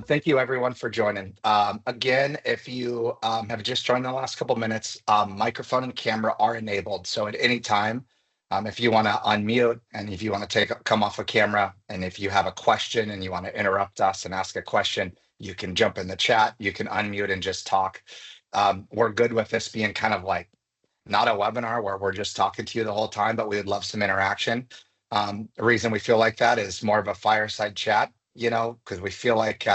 Thank you everyone for joining. Again, if you have just joined in the last couple minutes, microphone and camera are enabled. So at any time, if you want to unmute and if you want to come off a camera, and if you have a question and you want to interrupt us and ask a question, you can jump in the chat, you can unmute and just talk. We're good with this being kind of like not a webinar where we're just talking to you the whole time, but we would love some interaction. The reason we feel like that is more of a fireside chat, because we feel like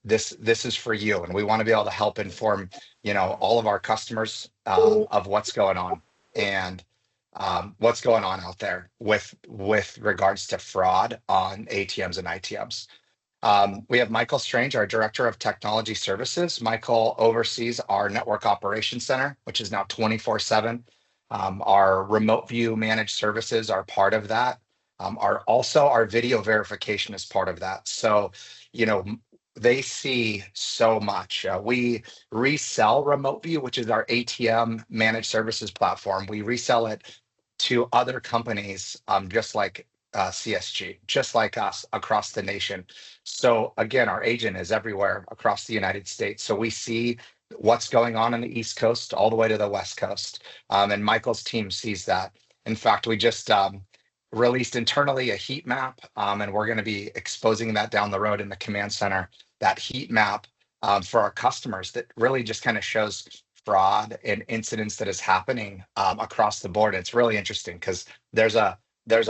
this is for you, and we want to be able to help inform, all of our customers of what's going on and what's going on out there with regards to fraud on ATMs and ITMs. We have Michael Strange, our Director of Technology Services. Michael oversees our Network Operations Center, which is now 24/7. Our remote view managed services are part of that. Our video verification is part of that. So, they see so much. We resell remote view, which is our ATM managed services platform. We resell it to other companies, just like CSG, just like us across the nation. So again, our agent is everywhere across the United States. So we see what's going on the East Coast all the way to the West Coast. And Michael's team sees that. In fact, we just released internally a heat map, and we're going to be exposing that down the road in the command center, that heat map for our customers that really just kind of shows fraud and incidents that is happening across the board. It's really interesting because there's a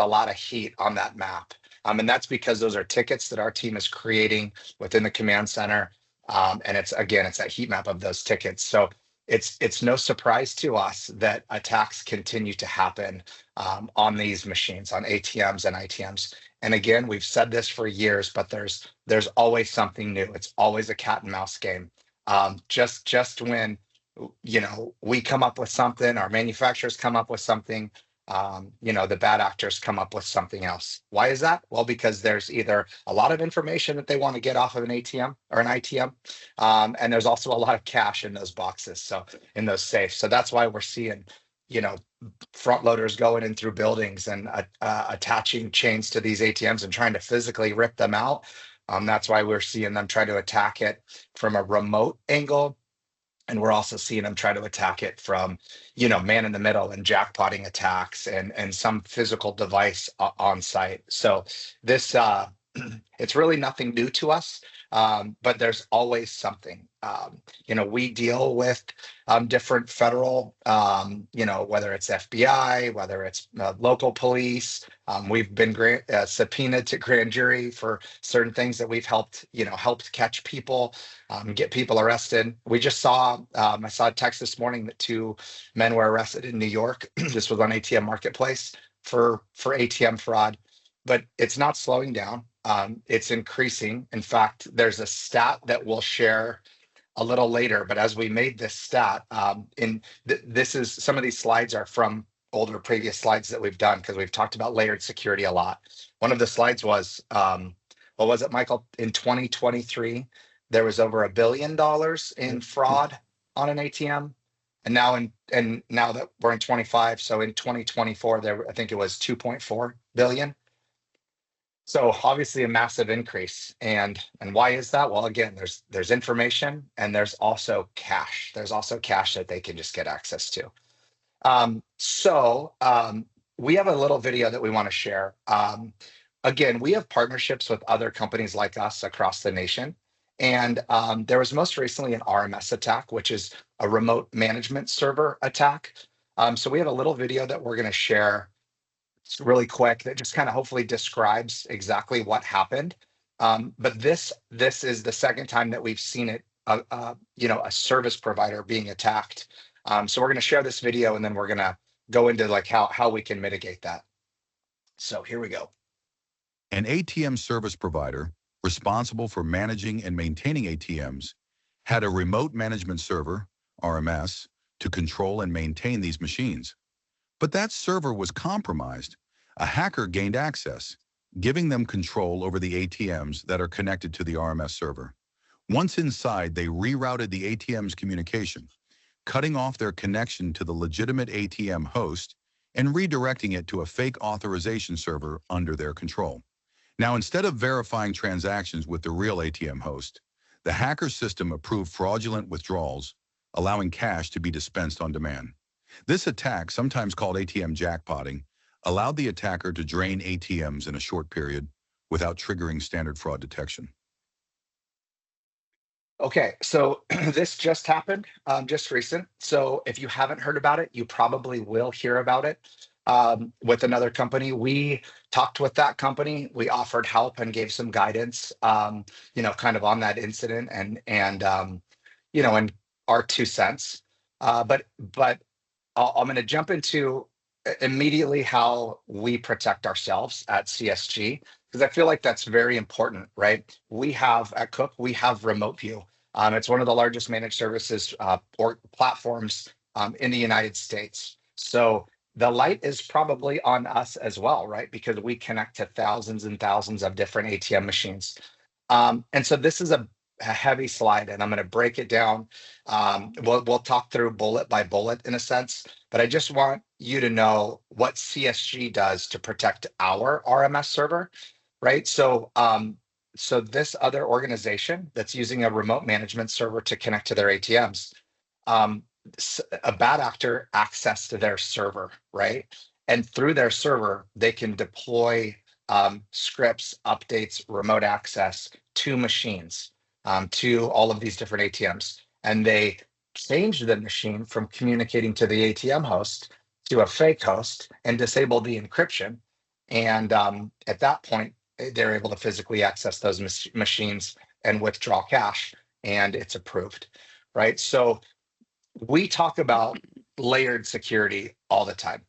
lot of heat on that map. And that's because those are tickets that our team is creating within the command center. And it's that heat map of those tickets. So it's no surprise to us that attacks continue to happen on these machines, on ATMs and ITMs. And again, we've said this for years, but there's always something new. It's always a cat and mouse game. Just when we come up with something, our manufacturers come up with something, the bad actors come up with something else. Why is that? Well, because there's either a lot of information that they want to get off of an ATM or an ITM, and there's also a lot of cash in those boxes, so in those safes. So that's why we're seeing, front loaders going in through buildings and attaching chains to these ATMs and trying to physically rip them out. That's why we're seeing them try to attack it from a remote angle. And we're also seeing them try to attack it from, man in the middle and jackpotting attacks and some physical device on site. So this, it's really nothing new to us, but there's always something. We deal with different federal, whether it's FBI, whether it's local police. We've been subpoenaed to grand jury for certain things that we've helped catch people, get people arrested. We just I saw a text this morning that 2 men were arrested in New York. This was on ATM Marketplace for ATM fraud, but it's not slowing down. It's increasing. In fact, there's a stat that we'll share a little later, but as we made this stat, this is some of these slides are from older previous slides that we've done because we've talked about layered security a lot. One of the slides was, what was it, Michael? In 2023, there was over $1 billion in fraud on an ATM. And now that we're in 25, so in 2024, I think it was 2.4 billion. So obviously a massive increase. And why is that? Well, again, there's information and there's also cash. There's also cash that they can just get access to. We have a little video that we want to share. Again, we have partnerships with other companies like us across the nation. And there was most recently an RMS attack, which is a remote management server attack. So we have a little video that we're going to share. It's really quick that just kind of hopefully describes exactly what happened. But this is the second time that we've seen it, a service provider being attacked. So we're going to share this video and then we're going to go into like how we can mitigate that. So here we go. An ATM service provider responsible for managing and maintaining ATMs had a remote management server, RMS, to control and maintain these machines. But that server was compromised. A hacker gained access, giving them control over the ATMs that are connected to the RMS server. Once inside, they rerouted the ATM's communication, cutting off their connection to the legitimate ATM host and redirecting it to a fake authorization server under their control. Now, instead of verifying transactions with the real ATM host, the hacker system approved fraudulent withdrawals, allowing cash to be dispensed on demand. This attack, sometimes called ATM jackpotting, allowed the attacker to drain ATMs in a short period without triggering standard fraud detection. Okay, so this just happened, just recent. So if you haven't heard about it, you probably will hear about it with another company. We talked with that company. We offered help and gave some guidance, kind of on that incident and our 2 cents. But I'm going to jump into immediately how we protect ourselves at CSG, because I feel like that's very important, right? We have at Cook, we have Remote View. It's one of the largest managed services or platforms in the United States. So the light is probably on us as well, right? Because we connect to thousands and thousands of different ATM machines. And so this is a heavy slide, and I'm going to break it down. We'll talk through bullet by bullet in a sense, but I just want you to know what CSG does to protect our RMS server, right? So this other organization that's using a remote management server to connect to their ATMs, a bad actor accessed their server, right? And through their server, they can deploy scripts, updates, remote access to machines, to all of these different ATMs. And they change the machine from communicating to the ATM host to a fake host and disable the encryption. And at that point, they're able to physically access those machines and withdraw cash, and it's approved, right? So we talk about layered security all the time.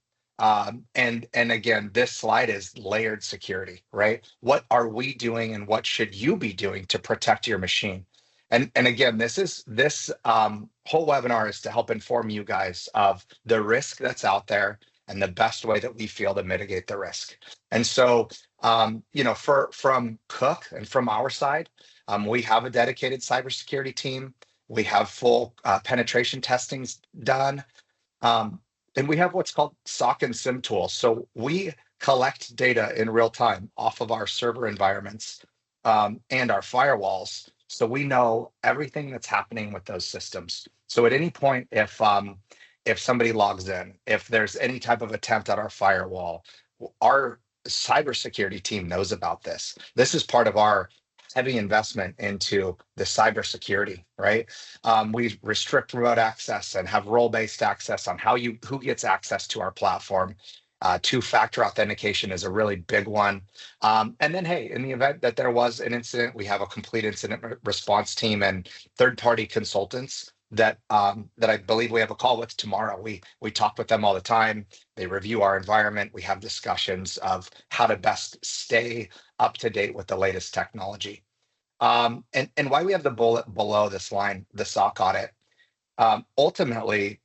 And again, this slide is layered security, right? What are we doing and what should you be doing to protect your machine? And again, this whole webinar is to help inform you guys of the risk that's out there and the best way that we feel to mitigate the risk. And so, from Cook and from our side, we have a dedicated cybersecurity team. We have full penetration testings done. And we have what's called SOC and SIM tools. So we collect data in real time off of our server environments and our firewalls. So we know everything that's happening with those systems. So at any point, if somebody logs in, if there's any type of attempt at our firewall, our cybersecurity team knows about this. This is part of our heavy investment into the cybersecurity, right? We restrict remote access and have role-based access on who gets access to our platform. Two-factor authentication is a really big one. And then, hey, in the event that there was an incident, we have a complete incident response team and third-party consultants that I believe we have a call with tomorrow. We talk with them all the time. They review our environment. We have discussions of how to best stay up to date with the latest technology. And why we have the bullet below this line, the SOC audit. Ultimately,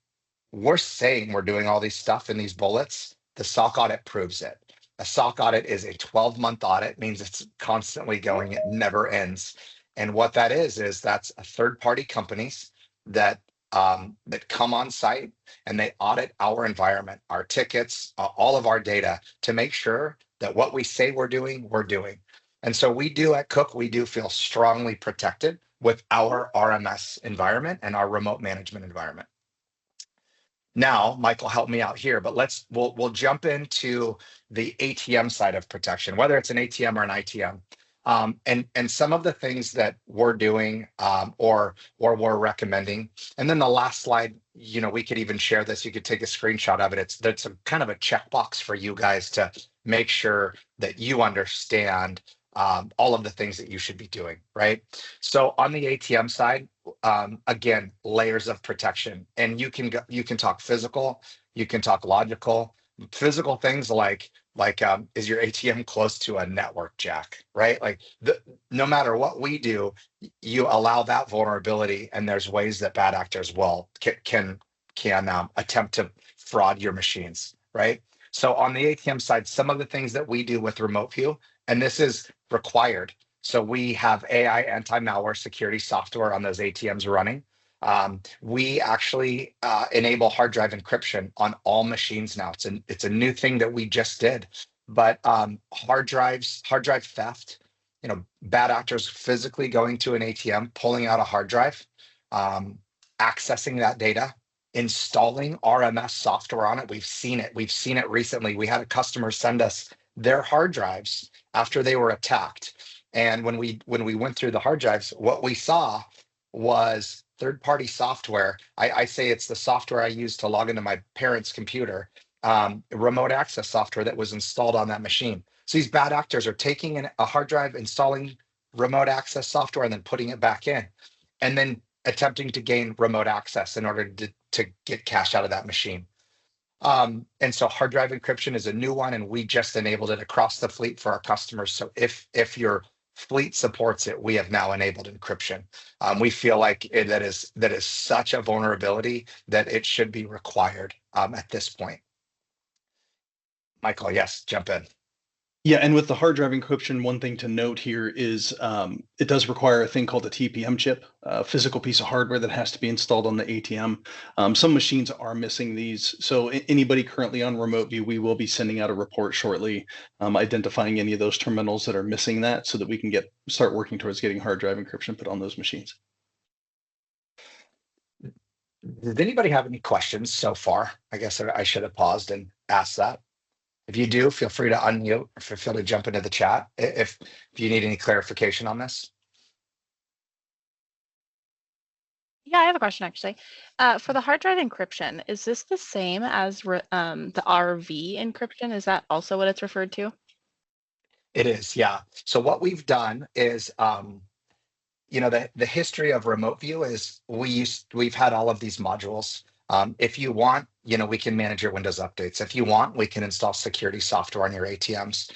we're saying we're doing all these stuff in these bullets. The SOC audit proves it. A SOC audit is a 12-month audit, means it's constantly going, it never ends. And what that is that's a third-party companies that come on site and they audit our environment, our tickets, all of our data to make sure that what we say we're doing, we're doing. And so we do at Cook, we do feel strongly protected with our RMS environment and our remote management environment. Now, Michael, help me out here, but we'll jump into the ATM side of protection, whether it's an ATM or an ITM. And some of the things that we're doing or we're recommending. And then the last slide, we could even share this. You could take a screenshot of it. That's a kind of a checkbox for you guys to make sure that you understand all of the things that you should be doing, right? So on the ATM side, again, layers of protection, and you can talk physical, you can talk logical. Physical things like is your ATM close to a network jack, right? Like no matter what we do, you allow that vulnerability, and there's ways that bad actors can attempt to fraud your machines, right? So on the ATM side, some of the things that we do with Remote View, and this is required. So we have AI anti-malware security software on those ATMs running. We actually enable hard drive encryption on all machines now. It's a new thing that we just did. But hard drive theft, bad actors physically going to an ATM, pulling out a hard drive, um, accessing that data, installing RMS software on it. We've seen it. We've seen it recently. We had a customer send us their hard drives after they were attacked. And when we went through the hard drives, what we saw was third-party software. I say it's the software I use to log into my parents' computer, remote access software that was installed on that machine. So these bad actors are taking a hard drive, installing remote access software, and then putting it back in, and then attempting to gain remote access in order to get cash out of that machine. And so hard drive encryption is a new one, and we just enabled it across the fleet for our customers. So if your fleet supports it, we have now enabled encryption. We feel like that is such a vulnerability that it should be required at this point. Michael, yes, jump in. Yeah, and with the hard drive encryption, one thing to note here is it does require a thing called a TPM chip, a physical piece of hardware that has to be installed on the ATM. Some machines are missing these. So anybody currently on remote view, we will be sending out a report shortly, identifying any of those terminals that are missing that so that we can start working towards getting hard drive encryption put on those machines. Does anybody have any questions so far? I guess I should have paused and asked that. If you do, feel free to unmute or feel free to jump into the chat if you need any clarification on this. Yeah, I have a question actually. For the hard drive encryption, is this the same as the RV encryption? Is that also what it's referred to? It is, yeah. So what we've done is, the history of remote view is we've had all of these modules. If you want, we can manage your Windows updates. If you want, we can install security software on your ATMs.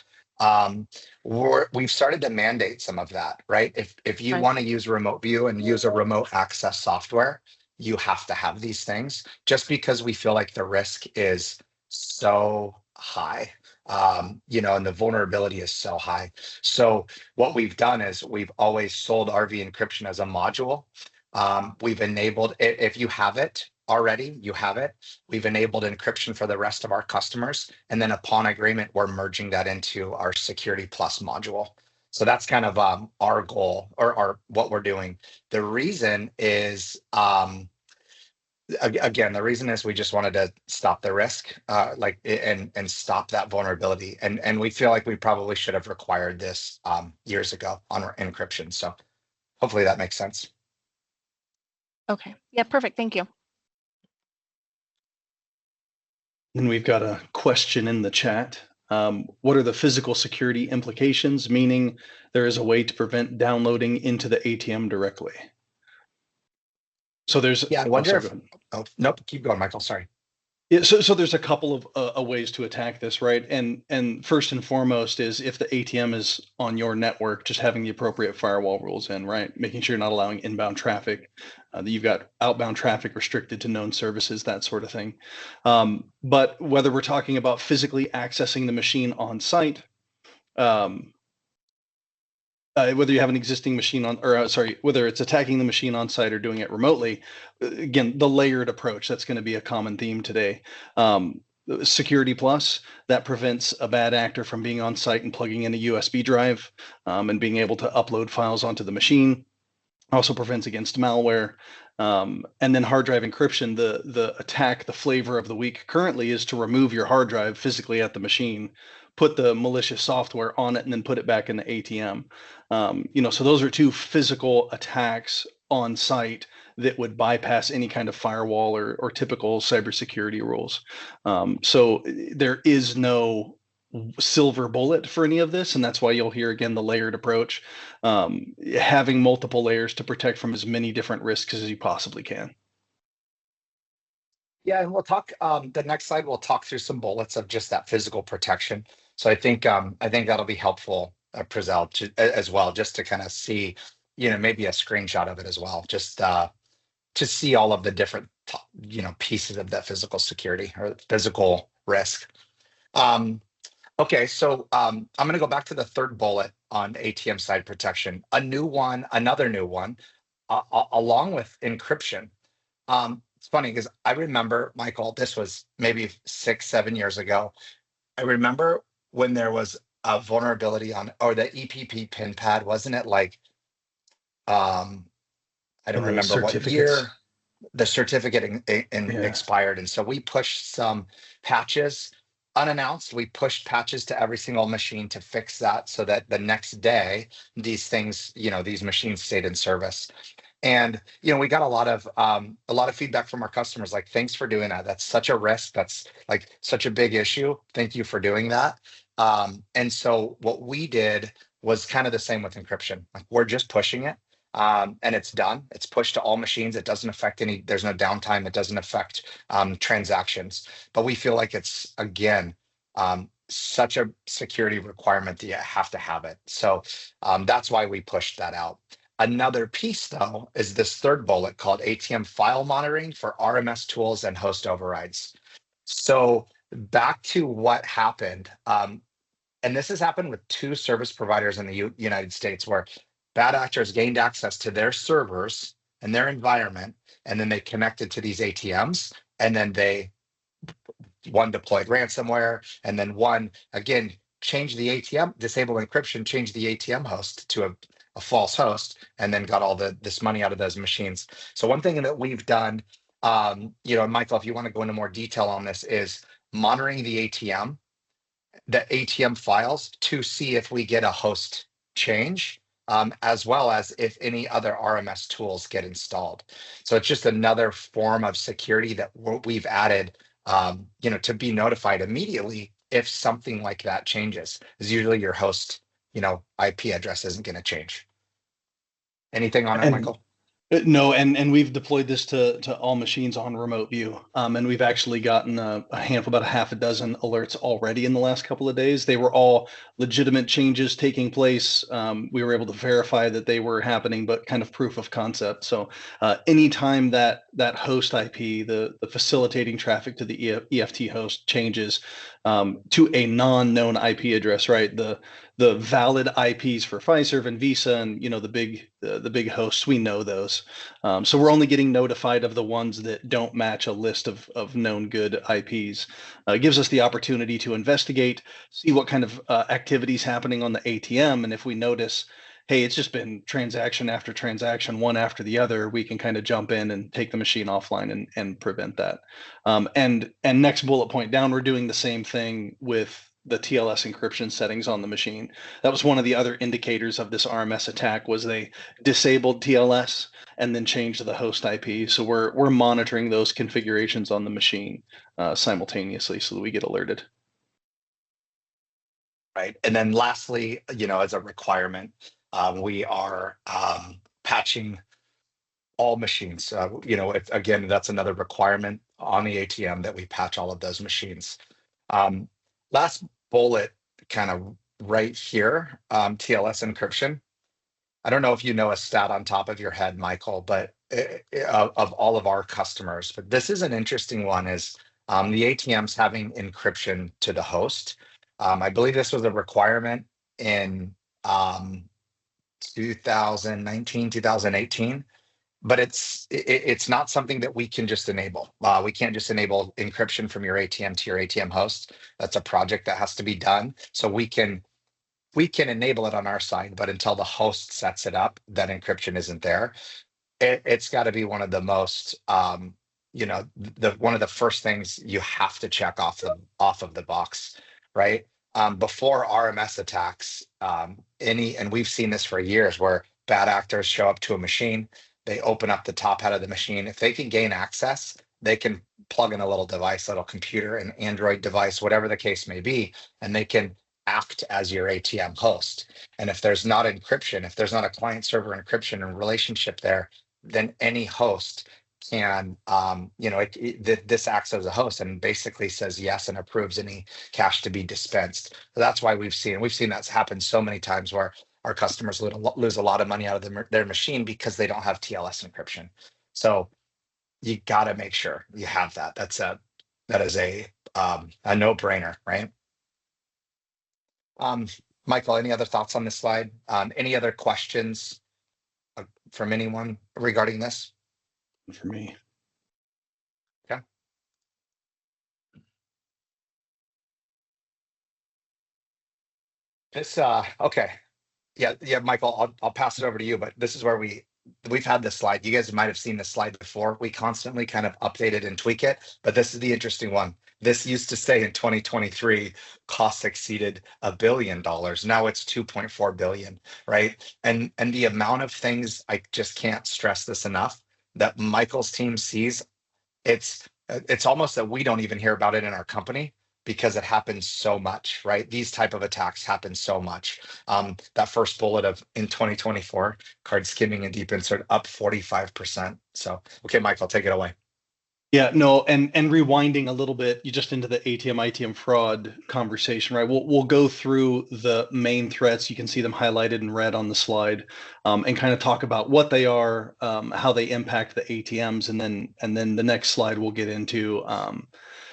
We've started to mandate some of that, right? If you want to use remote view and use a remote access software, you have to have these things just because we feel like the risk is so high, and the vulnerability is so high. So what we've done is we've always sold RV encryption as a module. We've enabled it. If you have it already, you have it. We've enabled encryption for the rest of our customers. And then upon agreement, we're merging that into our Security Plus module. So that's kind of our goal or what we're doing. The reason is, again, the reason is we just wanted to stop the risk, and stop that vulnerability. And we feel like we probably should have required this years ago on our encryption. So hopefully that makes sense. Okay. Yeah, perfect. Thank you. And we've got a question in the chat. What are the physical security implications? Meaning there is a way to prevent downloading into the ATM directly. So there's, I wonder nope, keep going, Michael, sorry. Yeah, so there's a couple of ways to attack this, right? And first and foremost is if the ATM is on your network, just having the appropriate firewall rules in, right? Making sure you're not allowing inbound traffic, that you've got outbound traffic restricted to known services, that sort of thing. But whether we're talking about physically accessing the machine on site, whether you have an existing machine whether it's attacking the machine on site or doing it remotely, again, the layered approach, that's going to be a common theme today. Security Plus, that prevents a bad actor from being on site and plugging in a USB drive and being able to upload files onto the machine. Also prevents against malware. And then hard drive encryption, the attack, the flavor of the week currently is to remove your hard drive physically at the machine, put the malicious software on it, and then put it back in the ATM. So those are two physical attacks on site that would bypass any kind of firewall or typical cybersecurity rules. So there is no silver bullet for any of this, and that's why you'll hear again the layered approach, having multiple layers to protect from as many different risks as you possibly can. Yeah, and we'll talk. The next slide, we'll talk through some bullets of just that physical protection. So I think that'll be helpful, Prizel, as well, just to kind of see, maybe a screenshot of it as well, just to see all of the different, pieces of that physical security or physical risk. Okay, so I'm going to go back to the third bullet on ATM side protection. Another new one, along with encryption. It's funny because I remember, Michael, this was maybe 6, 7 years ago. I remember when there was a vulnerability on, or the EPP pin pad, wasn't it like, um, I don't And the remember what certificates. year the certificate Yeah. expired. And so we pushed some patches unannounced. We pushed patches to every single machine to fix that so that the next day, these things, these machines stayed in service. And we got a lot of feedback from our customers, like, thanks for doing that. That's such a risk. That's like such a big issue. Thank you for doing that. And so what we did was kind of the same with encryption. Like, we're just pushing it, and it's done. It's pushed to all machines. It doesn't affect there's no downtime. It doesn't affect transactions. But we feel like it's, again, such a security requirement that you have to have it. So that's why we pushed that out. Another piece, though, is this third bullet called ATM file monitoring for RMS tools and host overrides. So back to what happened, and this has happened with 2 service providers in the United States, where bad actors gained access to their servers and their environment, and then they connected to these ATMs, and then one deployed ransomware, and then one, again, changed the ATM, disabled encryption, changed the ATM host to a false host, and then got all this money out of those machines. So one thing that we've done, Michael, if you want to go into more detail on this, is monitoring the ATM files to see if we get a host change, as well as if any other RMS tools get installed. So it's just another form of security that we've added, to be notified immediately if something like that changes. Because usually your host, IP address isn't going to change. Anything on it, And Michael? No, and we've deployed this to all machines on remote view, and we've actually gotten a handful, about a half a dozen alerts already in the last couple of days. They were all legitimate changes taking place. We were able to verify that they were happening, but kind of proof of concept. So anytime that host IP, the facilitating traffic to the EFT host changes to a non-known IP address, right? The valid IPs for Fiserv and Visa, and the big hosts, we know those. So we're only getting notified of the ones that don't match a list of known good IPs. It gives us the opportunity to investigate, see what kind of activities happening on the ATM, and if we notice, hey, it's just been transaction after transaction, one after the other, we can kind of jump in and take the machine offline and prevent that. And next bullet point down, we're doing the same thing with the TLS encryption settings on the machine. That was one of the other indicators of this RMS attack, was they disabled TLS and then changed the host IP. So we're monitoring those configurations on the machine simultaneously so that we get alerted. Right. And then lastly, as a requirement, we are patching all machines. Again, that's another requirement on the ATM, that we patch all of those machines. Last bullet, kind of right here, TLS encryption. I don't know if you know a stat on top of your head, Michael, but of all of our customers, but this is an interesting one, is the ATMs having encryption to the host. I believe this was a requirement in 2019, 2018. But it's not something that we can just enable. We can't just enable encryption from your ATM to your ATM host. That's a project that has to be done. So we can enable it on our side, but until the host sets it up, that encryption isn't there. It's got to be one of the most, one of the first things you have to check off of the box, right? Before RMS attacks, and we've seen this for years, where bad actors show up to a machine, they open up the top head of the machine. If they can gain access, they can plug in a little device, little computer, an Android device, whatever the case may be, and they can act as your ATM host. And if there's not encryption, if there's not a client server encryption and relationship there, then any host can, this acts as a host and basically says yes and approves any cash to be dispensed. So that's why we've seen that happen so many times, where our customers lose a lot of money out of their machine because they don't have TLS encryption. So you got to make sure you have that. That is a no-brainer, right? Michael, any other thoughts on this slide? Any other questions from anyone regarding this? For me. This okay. Yeah, Michael, I'll pass it over to you, but this is where we've had this slide. You guys might have seen this slide before. We constantly kind of update it and tweak it, but this is the interesting one. This used to say in 2023, costs exceeded $1 billion. Now it's 2.4 billion, right? And the amount of things, I just can't stress this enough, that Michael's team sees, it's almost that we don't even hear about it in our company because it happens so much, right? These type of attacks happen so much. That first bullet of in 2024, card skimming and deep insert up 45%. So, okay, Michael, take it away. Yeah, no, and rewinding a little bit, you just into the ATM ITM fraud conversation, right? We'll go through the main threats. You can see them highlighted in red on the slide, and kind of talk about what they are, how they impact the ATMs, and then the next slide we'll get into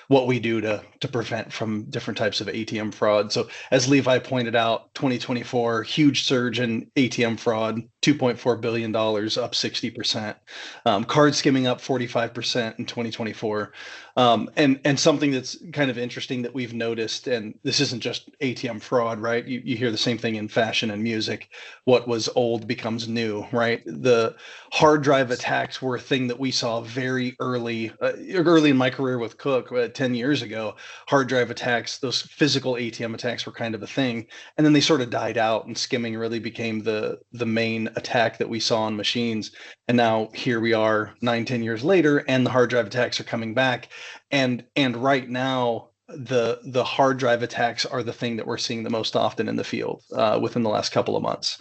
what we do to prevent from different types of ATM fraud. So as Levi pointed out, 2024, huge surge in ATM fraud, $2.4 billion, up 60%. Card skimming up 45% in 2024. And something that's kind of interesting that we've noticed, and this isn't just ATM fraud, right? You hear the same thing in fashion and music. What was old becomes new, right? The hard drive attacks were a thing that we saw very early in my career with Cook 10 years ago. Hard drive attacks, those physical ATM attacks were kind of a thing. And then they sort of died out, and skimming really became the main attack that we saw on machines. And now here we are 9-10 years later, and the hard drive attacks are coming back. And right now, the hard drive attacks are the thing that we're seeing the most often in the field within the last couple of months.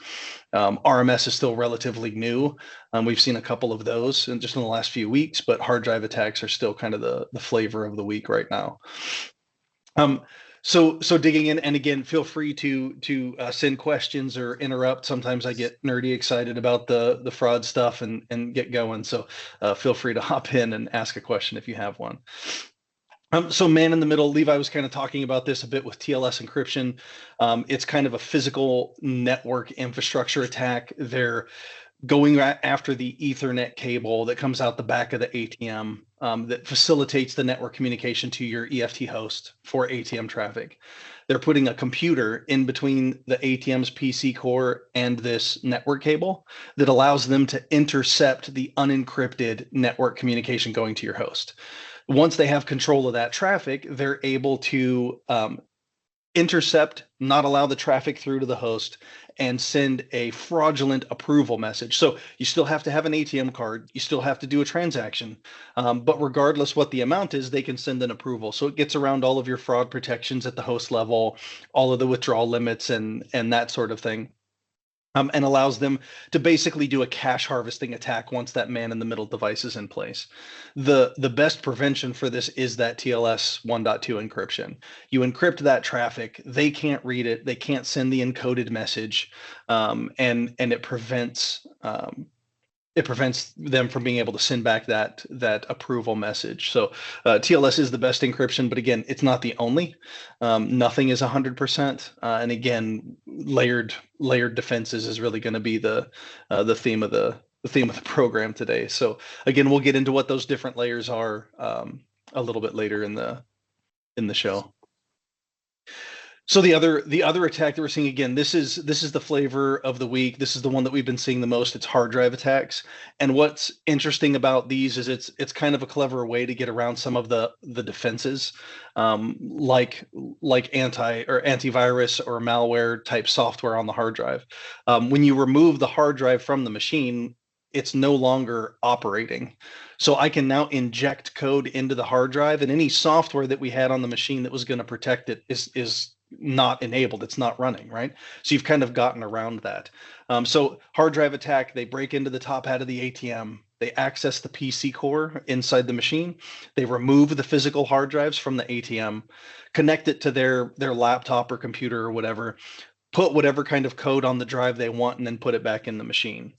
RMS is still relatively new. We've seen a couple of those in the last few weeks, but hard drive attacks are still kind of the flavor of the week right now. So digging in, and again, feel free to send questions or interrupt. Sometimes I get nerdy excited about the fraud stuff and get going. So feel free to hop in and ask a question if you have one. So man in the middle, Levi was kind of talking about this a bit with TLS encryption. It's kind of a physical network infrastructure attack. They're going after the Ethernet cable that comes out the back of the ATM that facilitates the network communication to your EFT host for ATM traffic. They're putting a computer in between the ATM's PC core and this network cable that allows them to intercept the unencrypted network communication going to your host. Once they have control of that traffic, they're able to intercept, not allow the traffic through to the host, and send a fraudulent approval message. So you still have to have an ATM card, you still have to do a transaction, but regardless what the amount is, they can send an approval. So it gets around all of your fraud protections at the host level, all of the withdrawal limits and that sort of thing. And allows them to basically do a cache harvesting attack once that man-in-the-middle device is in place. The best prevention for this is that TLS 1.2 encryption. You encrypt that traffic, they can't read it, they can't send the encoded message, and it prevents them from being able to send back that approval message. So TLS is the best encryption, but again, it's not the only. Nothing is 100%, and again, layered defenses is really going to be the theme of the program today. So again, we'll get into what those different layers are a little bit later in the show. So the other attack that we're seeing, again, this is the flavor of the week. This is the one that we've been seeing the most. It's hard drive attacks. And what's interesting about these is it's kind of a clever way to get around some of the defenses, like antivirus or malware type software on the hard drive. When you remove the hard drive from the machine, it's no longer operating. So I can now inject code into the hard drive, and any software that we had on the machine that was going to protect it is not enabled. It's not running, right? So you've kind of gotten around that. So hard drive attack, they break into the top hat of the ATM. They access the PC core inside the machine. They remove the physical hard drives from the ATM, connect it to their laptop or computer or whatever, put whatever kind of code on the drive they want, and then put it back in the machine.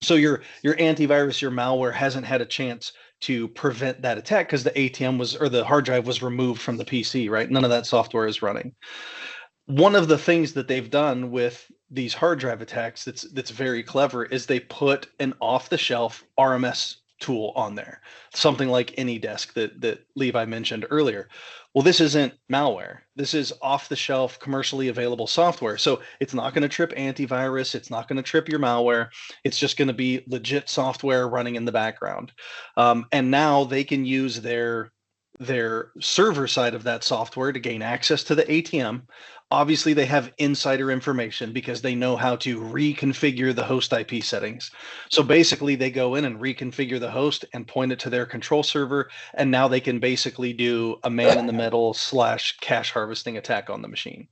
So your antivirus, your malware hasn't had a chance to prevent that attack because the ATM or the hard drive was removed from the PC, right? None of that software is running. One of the things that they've done with these hard drive attacks that's very clever is they put an off-the-shelf RMS tool on there, something like AnyDesk that Levi mentioned earlier. Well, this isn't malware. This is off-the-shelf, commercially available software. So it's not going to trip antivirus. It's not going to trip your malware. It's just going to be legit software running in the background. And now they can use their server side of that software to gain access to the ATM. Obviously, they have insider information because they know how to reconfigure the host IP settings. So basically, they go in and reconfigure the host and point it to their control server, and now they can basically do a man-in-the-middle / cache harvesting attack on the machine.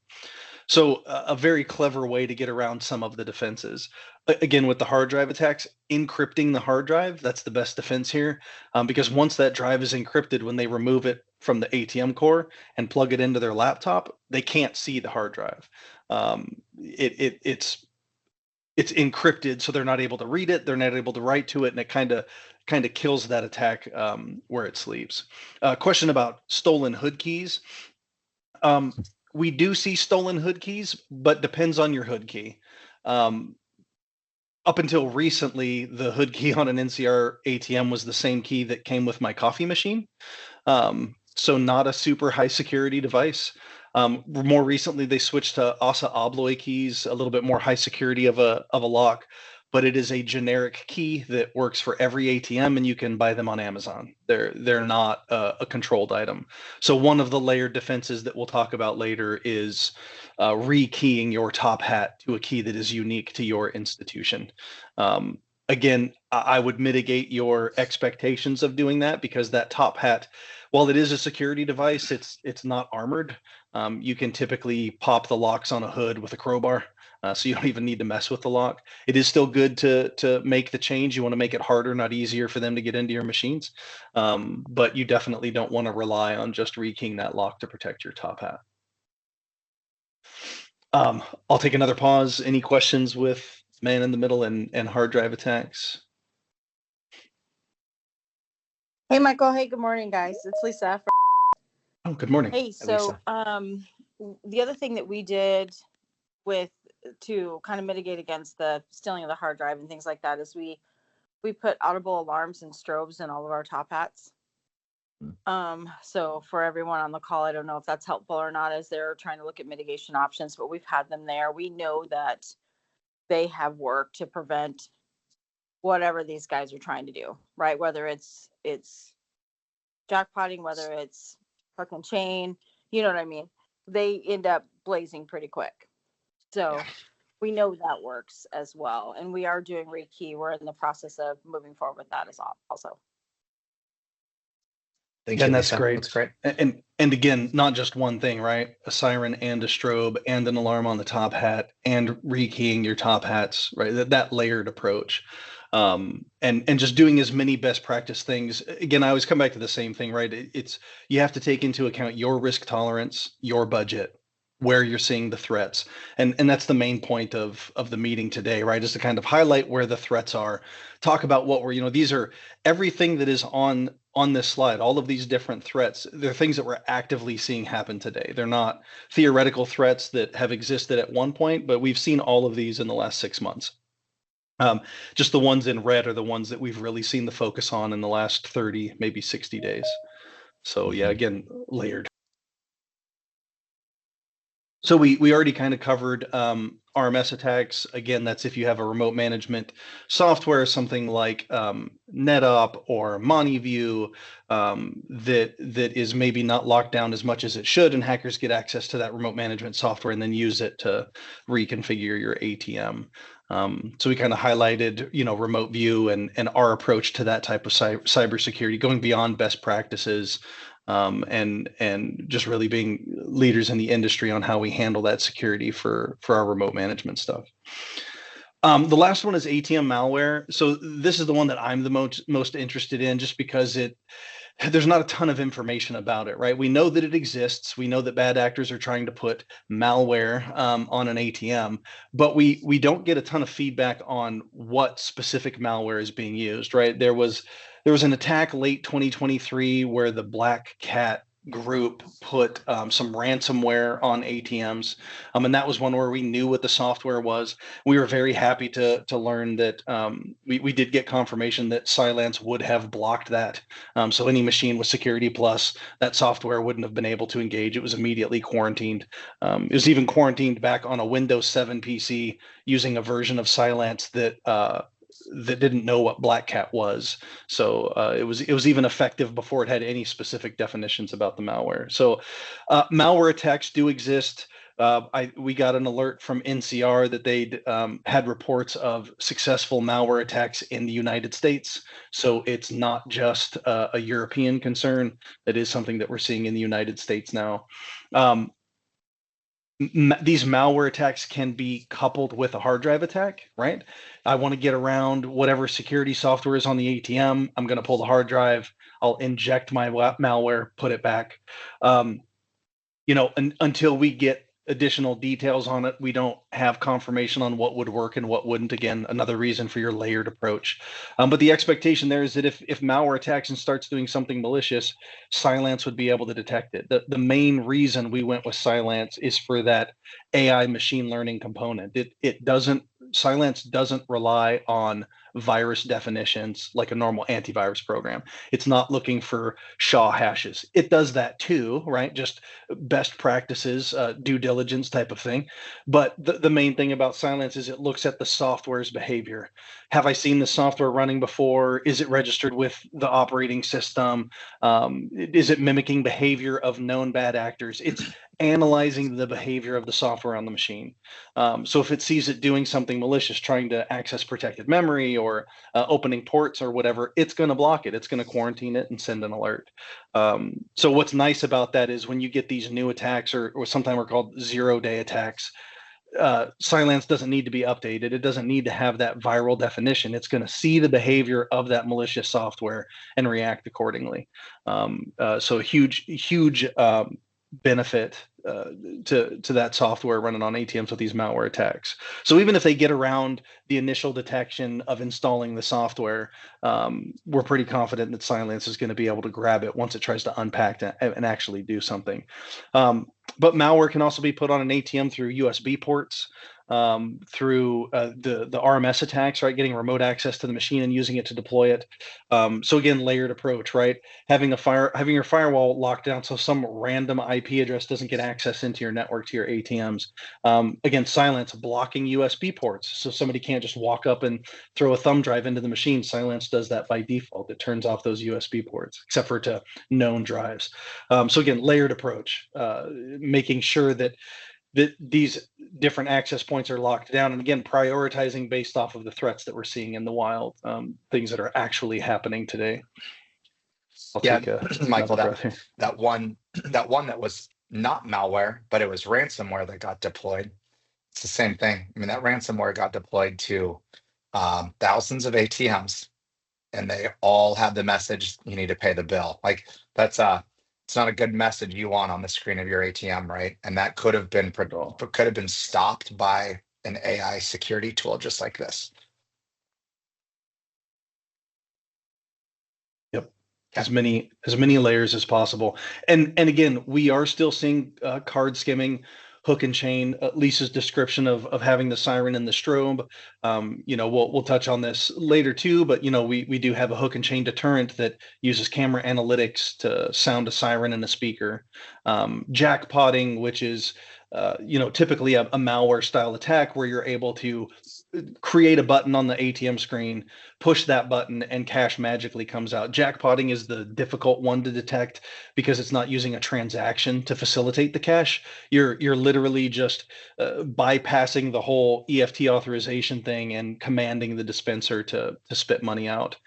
So a very clever way to get around some of the defenses. Again, with the hard drive attacks, encrypting the hard drive, that's the best defense here, because once that drive is encrypted, when they remove it from the ATM core and plug it into their laptop, they can't see the hard drive. It's encrypted, so they're not able to read it, they're not able to write to it, and it kind of kills that attack where it sleeps. Question about stolen hood keys. We do see stolen hood keys, but depends on your hood key. Up until recently, the hood key on an NCR ATM was the same key that came with my coffee machine. So not a super high security device. More recently, they switched to ASA Abloy keys, a little bit more high security of a lock, but it is a generic key that works for every ATM, and you can buy them on Amazon. They're not a controlled item. So one of the layered defenses that we'll talk about later is rekeying your top hat to a key that is unique to your institution. Again, I would mitigate your expectations of doing that, because that top hat, while it is a security device, it's not armored. You can typically pop the locks on a hood with a crowbar. So you don't even need to mess with the lock. It is still good to make the change. You want to make it harder, not easier for them to get into your machines. But you definitely don't want to rely on just rekeying that lock to protect your top hat. I'll take another pause. Any questions with man in the middle and hard drive attacks? Hey, Michael. Hey, good morning, guys. It's Lisa. Oh, good morning. Hey, so the other thing that we did to kind of mitigate against the stealing of the hard drive and things like that is we put audible alarms and strobes in all of our top hats. So for everyone on the call, I don't know if that's helpful or not as they're trying to look at mitigation options, but we've had them there. We know that they have worked to prevent whatever these guys are trying to do, right? Whether it's jackpotting, whether it's hook and chain, you know what I mean? They end up blazing pretty quick. So we know that works as well. And we are doing rekey. We're in the process of moving forward with that as also. Thank you, and that's Lisa. great. That's great. And again, not just one thing, right? A siren and a strobe and an alarm on the top hat and rekeying your top hats, right? That layered approach. And just doing as many best practice things. Again, I always come back to the same thing, right? It's you have to take into account your risk tolerance, your budget, where you're seeing the threats. And that's the main point of the meeting today, right? Is to kind of highlight where the threats are, talk about what we're, these are everything that is on this slide, all of these different threats. They're things that we're actively seeing happen today. They're not theoretical threats that have existed at one point, but we've seen all of these in the last 6 months. Just the ones in red are the ones that we've really seen the focus on in the last 30, maybe 60 days. So yeah, again, layered. So we already kind of covered RMS attacks. Again, that's if you have a remote management software, something like NetApp or MoneyView that is maybe not locked down as much as it should, and hackers get access to that remote management software and then use it to reconfigure your ATM. So we kind of highlighted, remote view and our approach to that type of cybersecurity, going beyond best practices. And just really being leaders in the industry on how we handle that security for our remote management stuff. The last one is ATM malware. So this is the one that I'm the most interested in, just because there's not a ton of information about it, right? We know that it exists. We know that bad actors are trying to put malware on an ATM, but we don't get a ton of feedback on what specific malware is being used, right? There was an attack late 2023 where the Black Cat group put some ransomware on ATMs, and that was one where we knew what the software was. We were very happy to learn that we did get confirmation that Cylance would have blocked that. So any machine with Security Plus, that software wouldn't have been able to engage. It was immediately quarantined. It was even quarantined back on a Windows 7 PC using a version of Cylance that didn't know what Black Cat was. So it was even effective before it had any specific definitions about the malware. So malware attacks do exist. We got an alert from NCR that they'd had reports of successful malware attacks in the United States. So it's not just a European concern. It is something that we're seeing in the United States now. These malware attacks can be coupled with a hard drive attack, right? I want to get around whatever security software is on the ATM. I'm going to pull the hard drive. I'll inject my malware, put it back. Until we get additional details on it, we don't have confirmation on what would work and what wouldn't. Again, another reason for your layered approach. But the expectation there is that if malware attacks and starts doing something malicious, Cylance would be able to detect it. The main reason we went with Cylance is for that AI machine learning component. Cylance doesn't rely on virus definitions like a normal antivirus program. It's not looking for SHA hashes. It does that too, right? Just best practices, due diligence type of thing. But the main thing about Cylance is it looks at the software's behavior. Have I seen the software running before? Is it registered with the operating system? Is it mimicking behavior of known bad actors? It's analyzing the behavior of the software on the machine. So if it sees it doing something malicious, trying to access protected memory or opening ports or whatever, it's going to block it. It's going to quarantine it and send an alert. So what's nice about that is when you get these new attacks, or sometimes we're called zero-day attacks, Cylance doesn't need to be updated. It doesn't need to have that viral definition. It's going to see the behavior of that malicious software and react accordingly. So a huge benefit to that software running on ATMs with these malware attacks. So even if they get around the initial detection of installing the software, we're pretty confident that Cylance is going to be able to grab it once it tries to unpack and actually do something. But malware can also be put on an ATM through USB ports, through the RMS attacks, right? Getting remote access to the machine and using it to deploy it. So again, layered approach, right? Having your firewall locked down so some random IP address doesn't get access into your network to your ATMs. Again, Cylance blocking USB ports, so somebody can't just walk up and throw a thumb drive into the machine. Cylance does that by default. It turns off those USB ports, except for to known drives. So again, layered approach, making sure that these different access points are locked down, and again, prioritizing based off of the threats that we're seeing in the wild, things that are actually happening today. Michael, that one that was not malware, but it was ransomware that got deployed. It's the same thing. I mean, that ransomware got deployed to thousands of ATMs, and they all had the message, you need to pay the bill. Like that's it's not a good message you want on the screen of your ATM, right? And that could have been stopped by an AI security tool just like this. Yep, as many layers as possible. And again, we are still seeing card skimming, hook and chain. Lisa's description of having the siren and the strobe. We'll touch on this later too, but we do have a hook and chain deterrent that uses camera analytics to sound a siren in a speaker. Jackpotting, which is typically a malware style attack where you're able to create a button on the ATM screen, push that button, and cash magically comes out. Jackpotting is the difficult one to detect because it's not using a transaction to facilitate the cash. You're literally just bypassing the whole EFT authorization thing and commanding the dispenser to spit money out.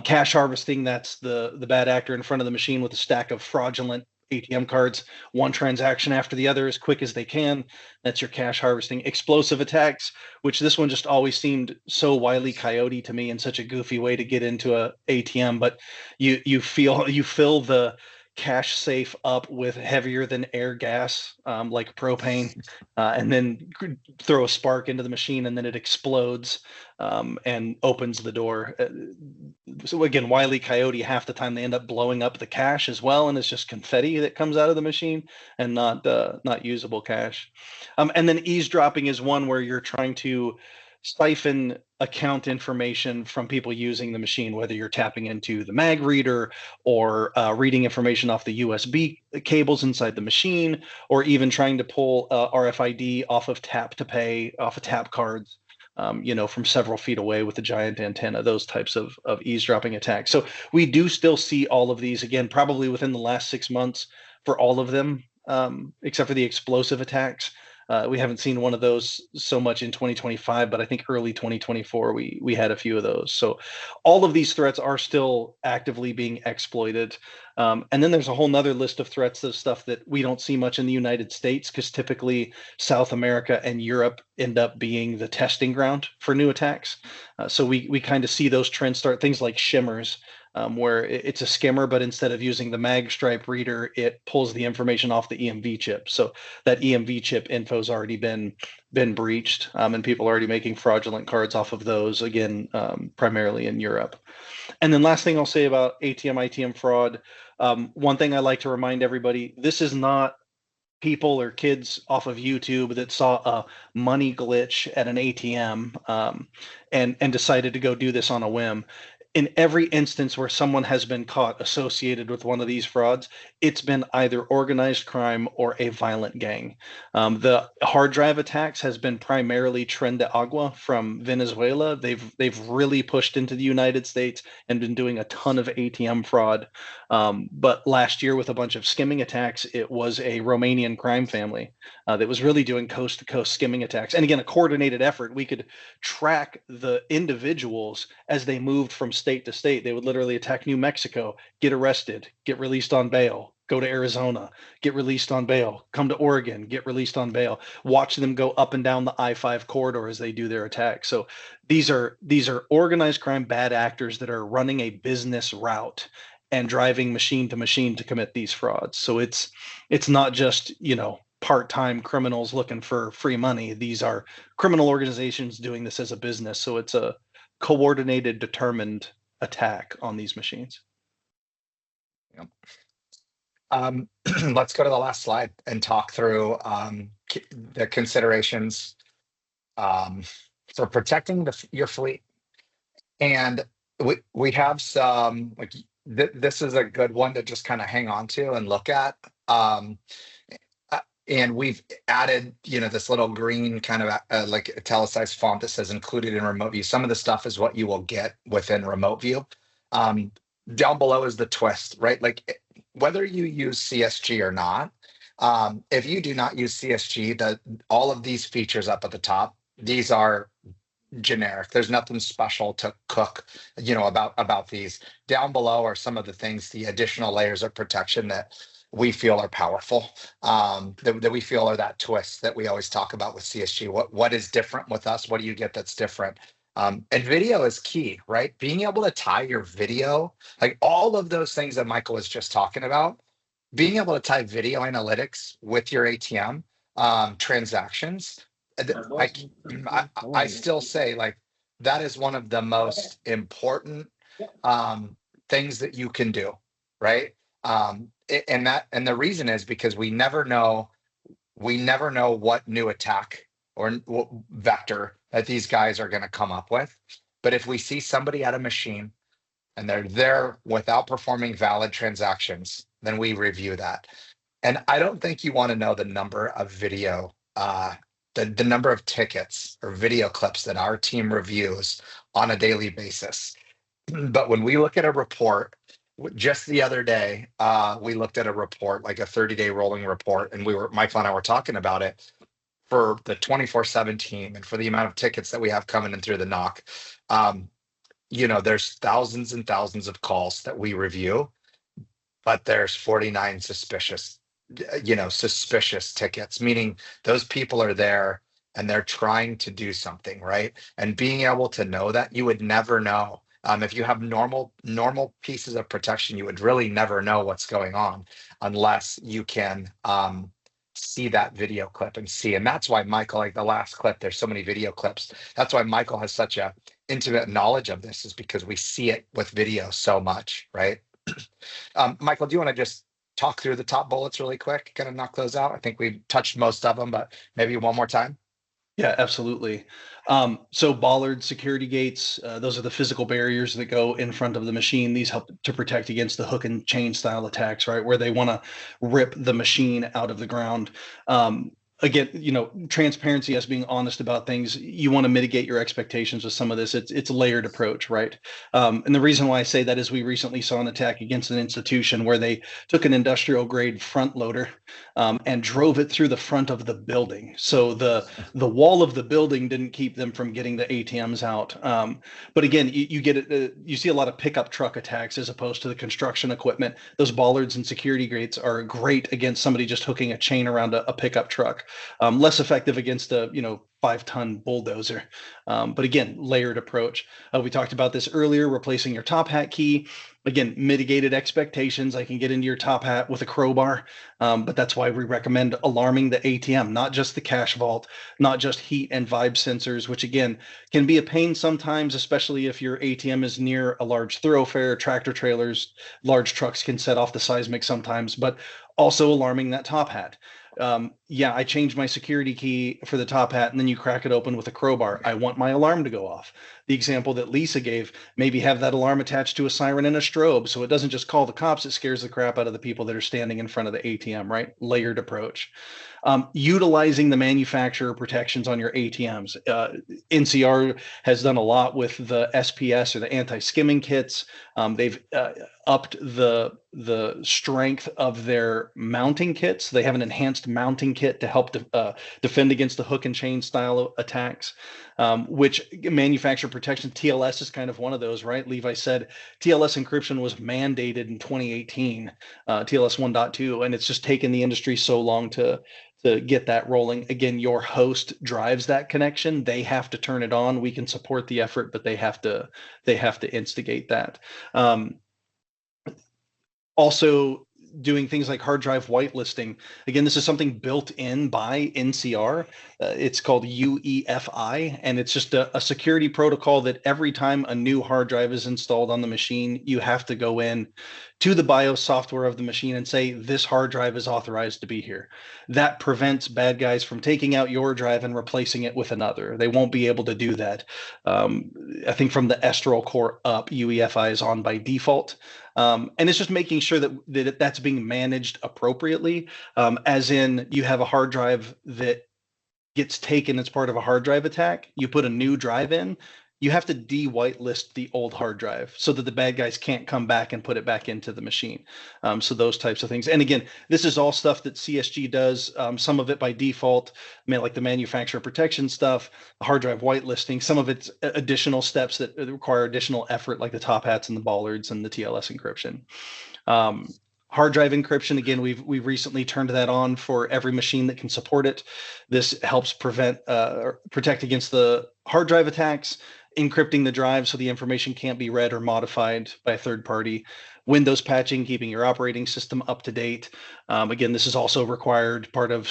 Cash harvesting, that's the bad actor in front of the machine with a stack of fraudulent ATM cards, one transaction after the other as quick as they can. That's your cash harvesting. Explosive attacks, which this one just always seemed so Wile E. Coyote to me, and such a goofy way to get into a ATM, but you fill the cash safe up with heavier than air gas, like propane, and then throw a spark into the machine, and then it explodes and opens the door. So again, Wile E. Coyote, half the time they end up blowing up the cash as well, and it's just confetti that comes out of the machine and not usable cash. And then eavesdropping is one where you're trying to siphon account information from people using the machine, whether you're tapping into the mag reader or reading information off the USB cables inside the machine, or even trying to pull RFID off of tap to pay, off of tap cards, from several feet away with a giant antenna, those types of eavesdropping attacks. So we do still see all of these, again, probably within the last 6 months for all of them, except for the explosive attacks. We haven't seen one of those so much in 2025, but I think early 2024, we had a few of those. So all of these threats are still actively being exploited. And then there's a whole nother list of threats of stuff that we don't see much in the United States, because typically South America and Europe end up being the testing ground for new attacks. So we kind of see those trends start, things like shimmers, where it's a skimmer, but instead of using the mag stripe reader, it pulls the information off the EMV chip. So that EMV chip info's already been breached, and people are already making fraudulent cards off of those, again, primarily in Europe. And then last thing I'll say about ATM, ITM fraud, one thing I like to remind everybody, this is not people or kids off of YouTube that saw a money glitch at an ATM and decided to go do this on a whim. In every instance where someone has been caught associated with one of these frauds, it's been either organized crime or a violent gang. The hard drive attacks has been primarily Tren de Agua from Venezuela. They've really pushed into the United States and been doing a ton of ATM fraud. But last year, with a bunch of skimming attacks, it was a Romanian crime family that was really doing coast-to-coast skimming attacks. And again, a coordinated effort. We could track the individuals as they moved from state to state. They would literally attack New Mexico, get arrested, get released on bail, go to Arizona, get released on bail, come to Oregon, get released on bail, watch them go up and down the I-5 corridor as they do their attacks. So these are organized crime bad actors that are running a business route and driving machine to machine to commit these frauds. So it's not just, part-time criminals looking for free money. These are criminal organizations doing this as a business. So it's a coordinated, determined attack on these machines. Yep. Let's go to the last slide and talk through the considerations for protecting your fleet. And we have some, like, this is a good one to just kind of hang on to and look at. And we've added, this little green kind of like italicized font that says included in remote view. Some of the stuff is what you will get within remote view. Down below is the twist, right? Like, whether you use CSG or not, if you do not use CSG, all of these features up at the top, these are generic. There's nothing special to cook, about these. Down below are some of the things, the additional layers of protection that we feel are powerful, that we feel are that twist that we always talk about with CSG. What is different with us? What do you get that's different? And video is key, right? Being able to tie your video, like all of those things that Michael was just talking about, being able to tie video analytics with your ATM transactions, I still say, like, that is one of the most important things that you can do, right? And the reason is because we never know what new attack or vector that these guys are going to come up with. But if we see somebody at a machine and they're there without performing valid transactions, then we review that. And I don't think you want to know the number of video, the number of tickets or video clips that our team reviews on a daily basis. But when we look at a report, just the other day, we looked at a report, like a 30-day rolling report, and Michael and I were talking about it for the 24/7 team and for the amount of tickets that we have coming in through the knock. There's thousands and thousands of calls that we review, but there's 49 suspicious tickets, meaning those people are there and they're trying to do something, right? And being able to know that, you would never know If you have normal pieces of protection, you would really never know what's going on unless you can see that video clip and see. And that's why Michael, like the last clip, there's so many video clips. That's why Michael has such a intimate knowledge of this, is because we see it with video so much, right? Michael, do you want to just talk through the top bullets really quick, kind of knock those out? I think we've touched most of them, but maybe one more time. Yeah, absolutely. So bollard security gates, those are the physical barriers that go in front of the machine. These help to protect against the hook and chain style attacks, right? Where they want to rip the machine out of the ground. Again, transparency, us being honest about things, you want to mitigate your expectations with some of this. It's a layered approach, right? And the reason why I say that is we recently saw an attack against an institution where they took an industrial grade front loader and drove it through the front of the building. So the wall of the building didn't keep them from getting the ATMs out. But again, you get it. You see a lot of pickup truck attacks as opposed to the construction equipment. Those bollards and security gates are great against somebody just hooking a chain around a pickup truck. Less effective against a 5-ton bulldozer. But again, layered approach. We talked about this earlier, replacing your top hat key. Again, mitigated expectations. I can get into your top hat with a crowbar, but that's why we recommend alarming the ATM, not just the cash vault, not just heat and vibe sensors, which again, can be a pain sometimes, especially if your ATM is near a large thoroughfare, tractor trailers, large trucks can set off the seismic sometimes, but also alarming that top hat. I changed my security key for the top hat, and then you crack it open with a crowbar. I want my alarm to go off. The example that Lisa gave, maybe have that alarm attached to a siren and a strobe, so it doesn't just call the cops, it scares the crap out of the people that are standing in front of the ATM, right? Layered approach. Utilizing the manufacturer protections on your ATMs. NCR has done a lot with the SPS or the anti-skimming kits. They've upped the strength of their mounting kits. They have an enhanced mounting kit to help defend against the hook and chain style attacks, which manufacturer protection, TLS is kind of one of those, right? Levi said TLS encryption was mandated in 2018, TLS 1.2, and it's just taken the industry so long to get that rolling. Again, your host drives that connection. They have to turn it on. We can support the effort, but they have to instigate that. Also doing things like hard drive whitelisting. Again, this is something built in by NCR. It's called UEFI, and it's just a security protocol that every time a new hard drive is installed on the machine, you have to go in to the BIOS software of the machine and say, this hard drive is authorized to be here. That prevents bad guys from taking out your drive and replacing it with another. They won't be able to do that. I think from the Estrel core up, UEFI is on by default. And it's just making sure that that's being managed appropriately, as in you have a hard drive that gets taken as part of a hard drive attack. You put a new drive in, you have to de-whitelist the old hard drive so that the bad guys can't come back and put it back into the machine. So those types of things. And again, this is all stuff that CSG does, some of it by default, like the manufacturer protection stuff, hard drive whitelisting, some of it's additional steps that require additional effort, like the top hats and the bollards and the TLS encryption. Hard drive encryption, again, we've recently turned that on for every machine that can support it. This helps protect against the hard drive attacks, encrypting the drive so the information can't be read or modified by a third party. Windows patching, keeping your operating system up to date. Again, this is also required part of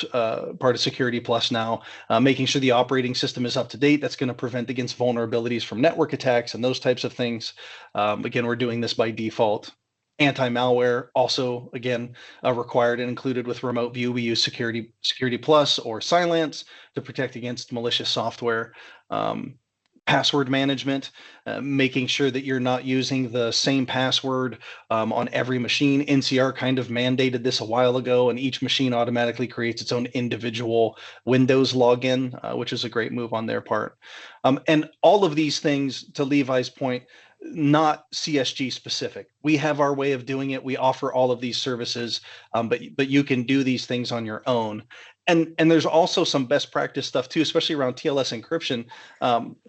Security Plus now, making sure the operating system is up to date. That's going to prevent against vulnerabilities from network attacks and those types of things. Again, we're doing this by default. Anti-malware also, again, required and included with remote view. We use Security Plus or Cylance to protect against malicious software. Password management, making sure that you're not using the same password on every machine. NCR kind of mandated this a while ago, and each machine automatically creates its own individual Windows login, which is a great move on their part. And all of these things, to Levi's point, not CSG specific. We have our way of doing it. We offer all of these services, but you can do these things on your own. And there's also some best practice stuff too, especially around TLS encryption,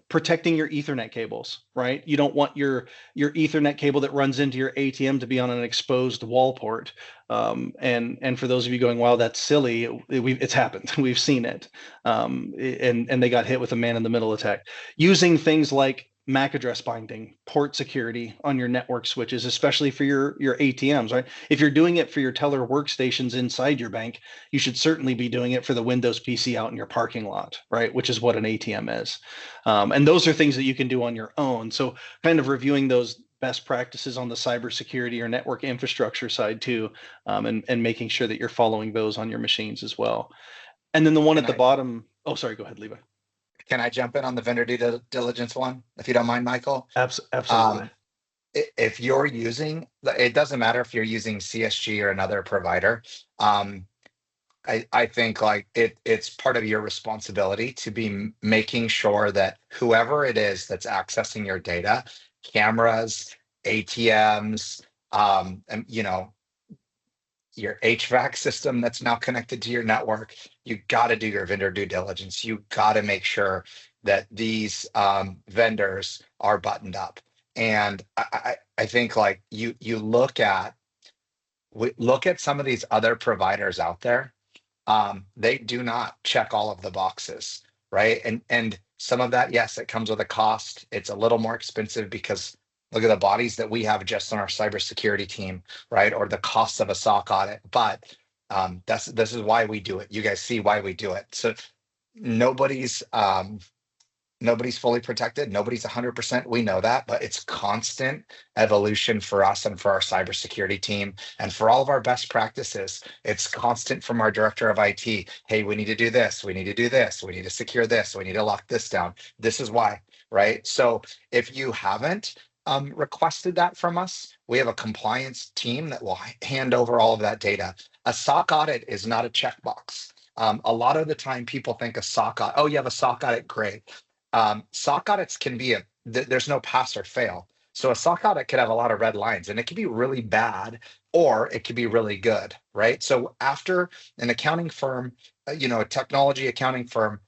protecting your Ethernet cables, right? You don't want your Ethernet cable that runs into your ATM to be on an exposed wall port. And for those of you going, wow, that's silly, it's happened. We've seen it. And they got hit with a man-in-the-middle attack. Using things like MAC address binding, port security on your network switches, especially for your ATMs, right? If you're doing it for your teller workstations inside your bank, you should certainly be doing it for the Windows PC out in your parking lot, right? Which is what an ATM is. And those are things that you can do on your own. So kind of reviewing those best practices on the cybersecurity or network infrastructure side too, and making sure that you're following those on your machines as well. And then the one at the bottom, oh, sorry, go ahead, Levi. Can I jump in on the vendor due diligence one, if you don't mind, Michael? Absolutely. If you're using, it doesn't matter if you're using CSG or another provider. I think like it's part of your responsibility to be making sure that whoever it is that's accessing your data, cameras, ATMs, and your HVAC system that's now connected to your network, you got to do your vendor due diligence. You got to make sure that these vendors are buttoned up. And I think like you look at some of these other providers out there. They do not check all of the boxes, right? And some of that, yes, it comes with a cost. It's a little more expensive because look at the bodies that we have just on our cybersecurity team, right? Or the cost of a SOC audit. But this is why we do it. You guys see why we do it. So nobody's fully protected. Nobody's 100%. We know that, but it's constant evolution for us and for our cybersecurity team and for all of our best practices. It's constant from our director of IT. Hey, we need to do this. We need to do this. We need to secure this. We need to lock this down. This is why, right? So if you haven't requested that from us, we have a compliance team that will hand over all of that data. A SOC audit is not a checkbox. A lot of the time people think a SOC audit, oh, you have a SOC audit, great. SOC audits can be there's no pass or fail. So a SOC audit could have a lot of red lines and it could be really bad or it could be really good, right? So after an accounting firm, a technology accounting firm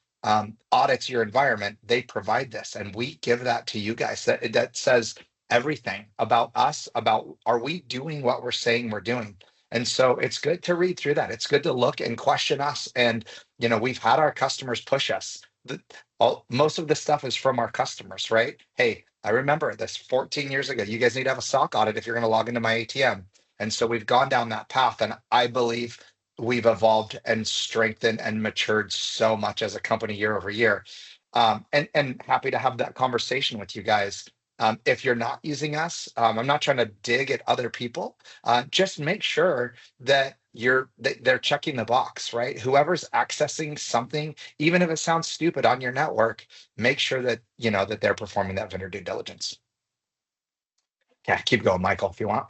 audits your environment, they provide this and we give that to you guys. That says everything about us, about are we doing what we're saying we're doing? And so it's good to read through that. It's good to look and question us. And, we've had our customers push us. Most of this stuff is from our customers, right? Hey, I remember this 14 years ago. You guys need to have a SOC audit if you're going to log into my ATM. And so we've gone down that path. And I believe we've evolved and strengthened and matured so much as a company year over year. And happy to have that conversation with you guys. If you're not using us, I'm not trying to dig at other people. Just make sure that they're checking the box, right? Whoever's accessing something, even if it sounds stupid on your network, make sure that that they're performing that vendor due diligence. Yeah, keep going, Michael, if you want.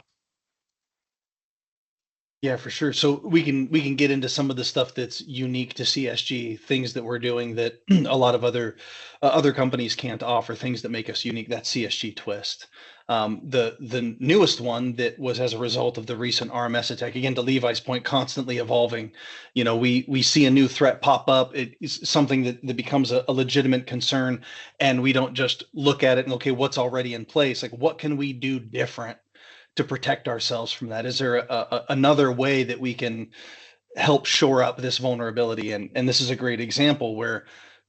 Yeah, for sure. So we can get into some of the stuff that's unique to CSG, things that we're doing that a lot of other companies can't offer, things that make us unique. That's CSG Twist. The newest one that was as a result of the recent RMS attack. Again, to Levi's point, constantly evolving. We see a new threat pop up. It's something that becomes a legitimate concern, and we don't just look at it and okay, what's already in place? Like, what can we do different to protect ourselves from that? Is there another way that we can help shore up this vulnerability? And this is a great example where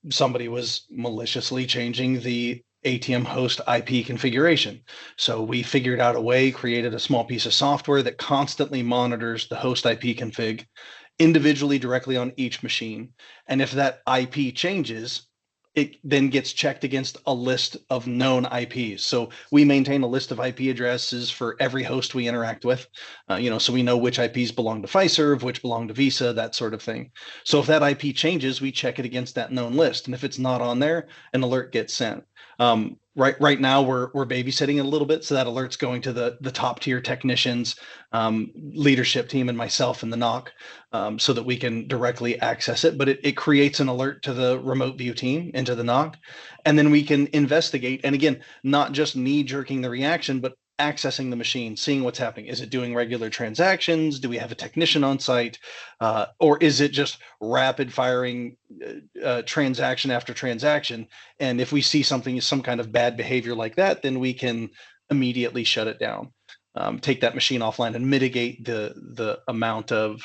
somebody was maliciously changing the ATM host IP configuration. So we figured out a way, created a small piece of software that constantly monitors the host IP config individually directly on each machine. And if that IP changes, it then gets checked against a list of known IPs. So we maintain a list of IP addresses for every host we interact with, so we know which IPs belong to Fiserv, which belong to Visa, that sort of thing. So if that IP changes, we check it against that known list. And if it's not on there, an alert gets sent. Right now we're babysitting it a little bit, so that alert's going to the top tier technicians, leadership team, and myself in the NOC, so that we can directly access it. But it creates an alert to the remote view team into the NOC, and then we can investigate. And again, not just knee jerking the reaction, but accessing the machine, seeing what's happening. Is it doing regular transactions? Do we have a technician on site? Or is it just rapid firing transaction after transaction? And if we see some kind of bad behavior like that, then we can immediately shut it down, take that machine offline, and mitigate the amount of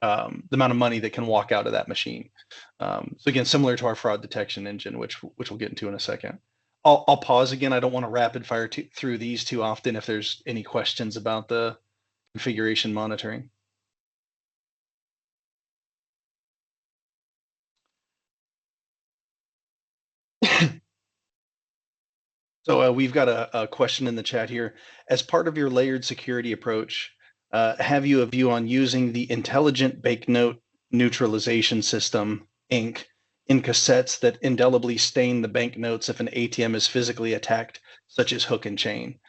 money that can walk out of that machine. So again, similar to our fraud detection engine, which we'll get into in a second. I'll pause again. I don't want to rapid fire through these too often if there's any questions about the configuration monitoring. So we've got a question in the chat here. As part of your layered security approach, have you a view on using the intelligent banknote neutralization system, INC, in cassettes that indelibly stain the banknotes if an ATM is physically attacked, such as hook and chain?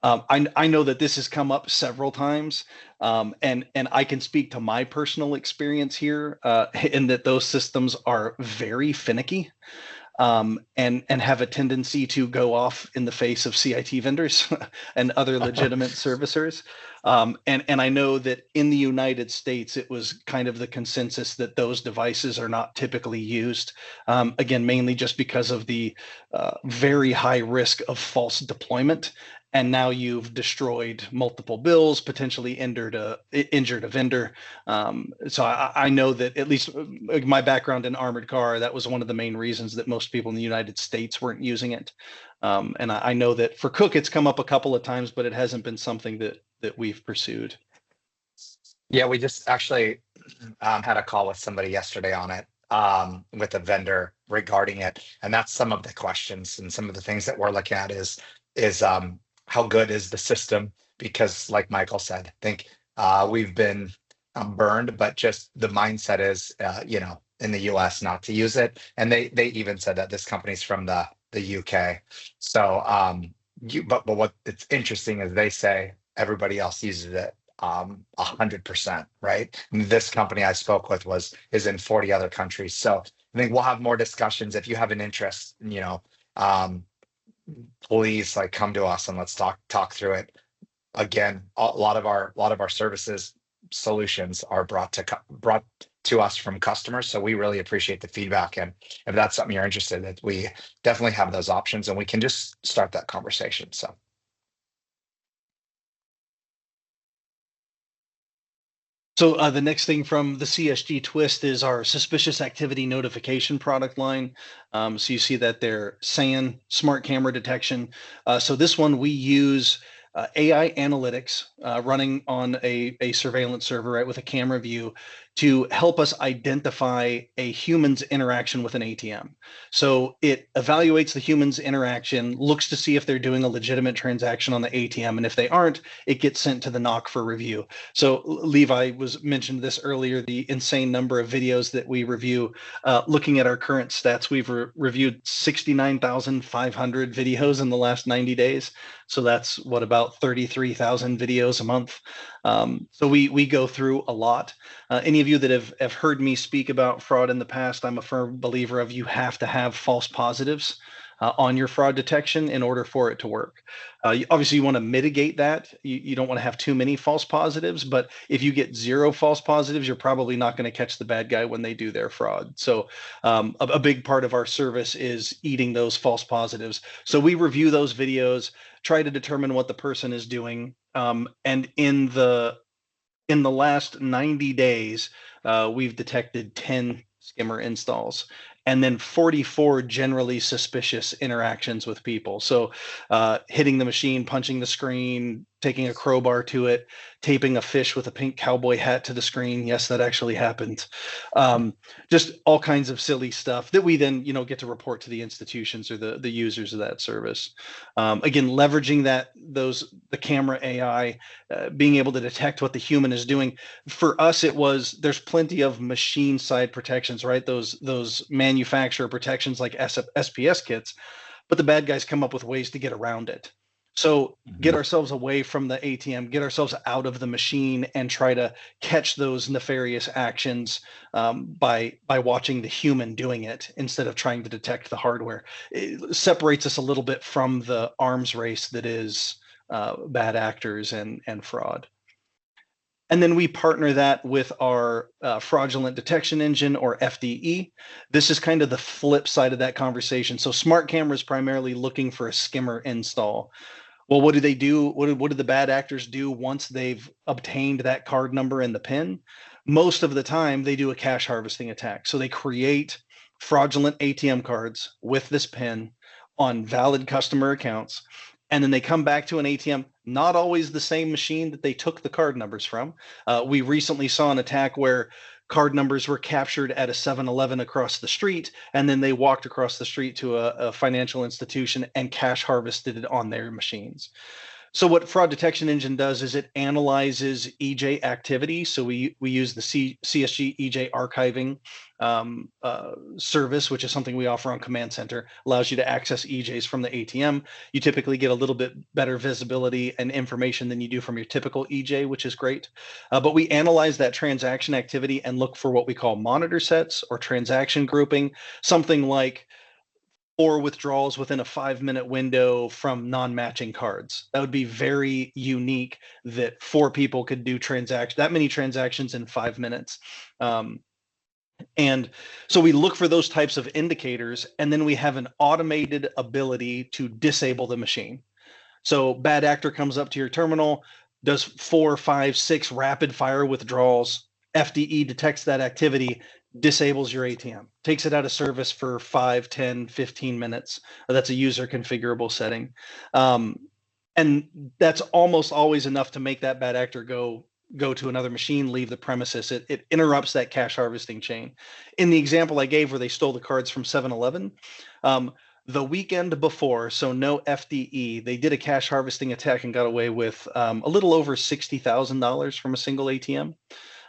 I know that this has come up several times, and I can speak to my personal experience here, in that those systems are very finicky. And have a tendency to go off in the face of CIT vendors and other legitimate servicers. And I know that in the United States, it was kind of the consensus that those devices are not typically used. Again, mainly just because of the very high risk of false deployment. And now you've destroyed multiple bills, potentially injured a vendor. So I know that, at least my background in armored car, that was one of the main reasons that most people in the United States weren't using it. And I know that for Cook, it's come up a couple of times, but it hasn't been something that we've pursued. Yeah, we just actually had a call with somebody yesterday on it, with a vendor regarding it, and that's some of the questions and some of the things that we're looking at is how good is the system? Because, like Michael said, I think we've been burned, but just the mindset is, in the U.S. not to use it, and they even said that this company's from the UK. So, but what it's interesting is they say everybody else uses it 100%, right? And this company I spoke with is in 40 other countries. So I think we'll have more discussions. If you have an interest, please come to us and let's talk through it. Again, a lot of our services solutions are brought to us from customers, so we really appreciate the feedback. And if that's something you're interested in, we definitely have those options, and we can just start that conversation. So the next thing from the CSG Twist is our suspicious activity notification product line. So you see that they're SAN, smart camera detection. So this one we use AI analytics running on a surveillance server, right, with a camera view to help us identify a human's interaction with an ATM. So it evaluates the human's interaction, looks to see if they're doing a legitimate transaction on the ATM, and if they aren't, it gets sent to the NOC for review. So Levi mentioned this earlier, the insane number of videos that we review. Looking at our current stats, we've reviewed 69,500 videos in the last 90 days. So that's about 33,000 videos a month. So we go through a lot. Any of you that have heard me speak about fraud in the past, I'm a firm believer of you have to have false positives on your fraud detection in order for it to work. Obviously, you want to mitigate that. You don't want to have too many false positives, but if you get 0 false positives, you're probably not going to catch the bad guy when they do their fraud. So a big part of our service is eating those false positives. So we review those videos, try to determine what the person is doing. And in the last 90 days, we've detected 10 skimmer installs, and then 44 generally suspicious interactions with people. So hitting the machine, punching the screen, taking a crowbar to it, taping a fish with a pink cowboy hat to the screen. Yes, that actually happened. Just all kinds of silly stuff that we then, get to report to the institutions or the users of that service. Again, leveraging the camera AI, being able to detect what the human is doing. For us, there's plenty of machine side protections, right? Those manufacturer protections like SPS kits, but the bad guys come up with ways to get around it. So get ourselves away from the ATM, get ourselves out of the machine, and try to catch those nefarious actions by watching the human doing it instead of trying to detect the hardware. It separates us a little bit from the arms race that is bad actors and fraud. And then we partner that with our fraudulent detection engine, or FDE. This is kind of the flip side of that conversation. So smart camera is primarily looking for a skimmer install. Well, what do they do? What do the bad actors do once they've obtained that card number and the PIN? Most of the time, they do a cache harvesting attack. So they create fraudulent ATM cards with this PIN, on valid customer accounts. And then they come back to an ATM, not always the same machine that they took the card numbers from. We recently saw an attack where card numbers were captured at a 7-Eleven across the street, and then they walked across the street to a financial institution and cash harvested it on their machines. So what Fraud Detection Engine does is it analyzes EJ activity. So we use the CSG EJ archiving service, which is something we offer on Command Center, allows you to access EJs from the ATM. You typically get a little bit better visibility and information than you do from your typical EJ, which is great. But we analyze that transaction activity and look for what we call monitor sets or transaction grouping, something like 4 withdrawals within a 5-minute window from non-matching cards. That would be very unique that 4 people could do that many transactions in 5 minutes. And so we look for those types of indicators, and then we have an automated ability to disable the machine. So bad actor comes up to your terminal, does 4, 5, 6 rapid fire withdrawals. FDE detects that activity, disables your ATM, takes it out of service for 5, 10, 15 minutes. That's a user configurable setting. And that's almost always enough to make that bad actor go to another machine, leave the premises. It interrupts that cash harvesting chain. In the example I gave where they stole the cards from 7-Eleven, the weekend before, so no FDE, they did a cash harvesting attack and got away with a little over $60,000 from a single ATM.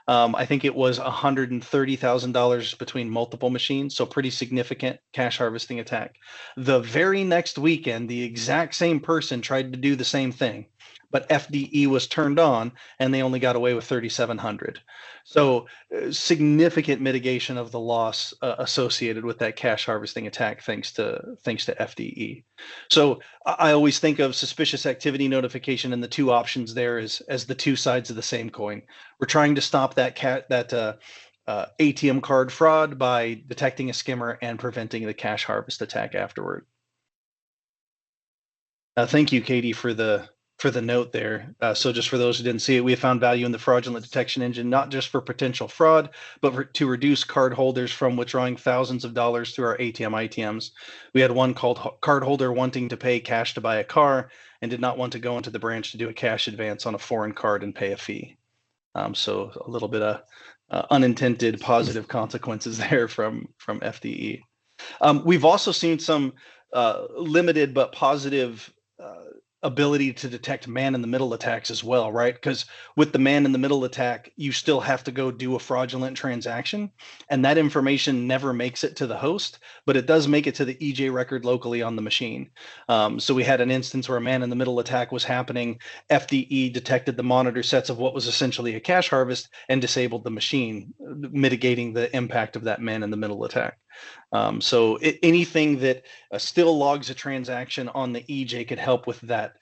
I think it was $130,000 between multiple machines, so pretty significant cash harvesting attack. The very next weekend, the exact same person tried to do the same thing, but FDE was turned on and they only got away with $3,700. So significant mitigation of the loss associated with that cash harvesting attack thanks to FDE. So I always think of suspicious activity notification and the two options there as the two sides of the same coin. We're trying to stop that ATM card fraud by detecting a skimmer and preventing the cash harvest attack afterward. Thank you, Katie, for the note there. So just for those who didn't see it, we have found value in the fraudulent detection engine, not just for potential fraud, but to reduce card holders from withdrawing thousands of dollars through our ATM ITMs. We had one card holder wanting to pay cash to buy a car and did not want to go into the branch to do a cash advance on a foreign card and pay a fee. So a little bit of unintended positive consequences there from FDE. We've also seen some limited but positive ability to detect man-in-the-middle attacks as well, right? Because with the man-in-the-middle attack, you still have to go do a fraudulent transaction, and that information never makes it to the host, but it does make it to the EJ record locally on the machine. So we had an instance where a man-in-the-middle attack was happening. FDE detected the monitor sets of what was essentially a cash harvest and disabled the machine, mitigating the impact of that man-in-the-middle attack. So anything that still logs a transaction on the EJ could help with that,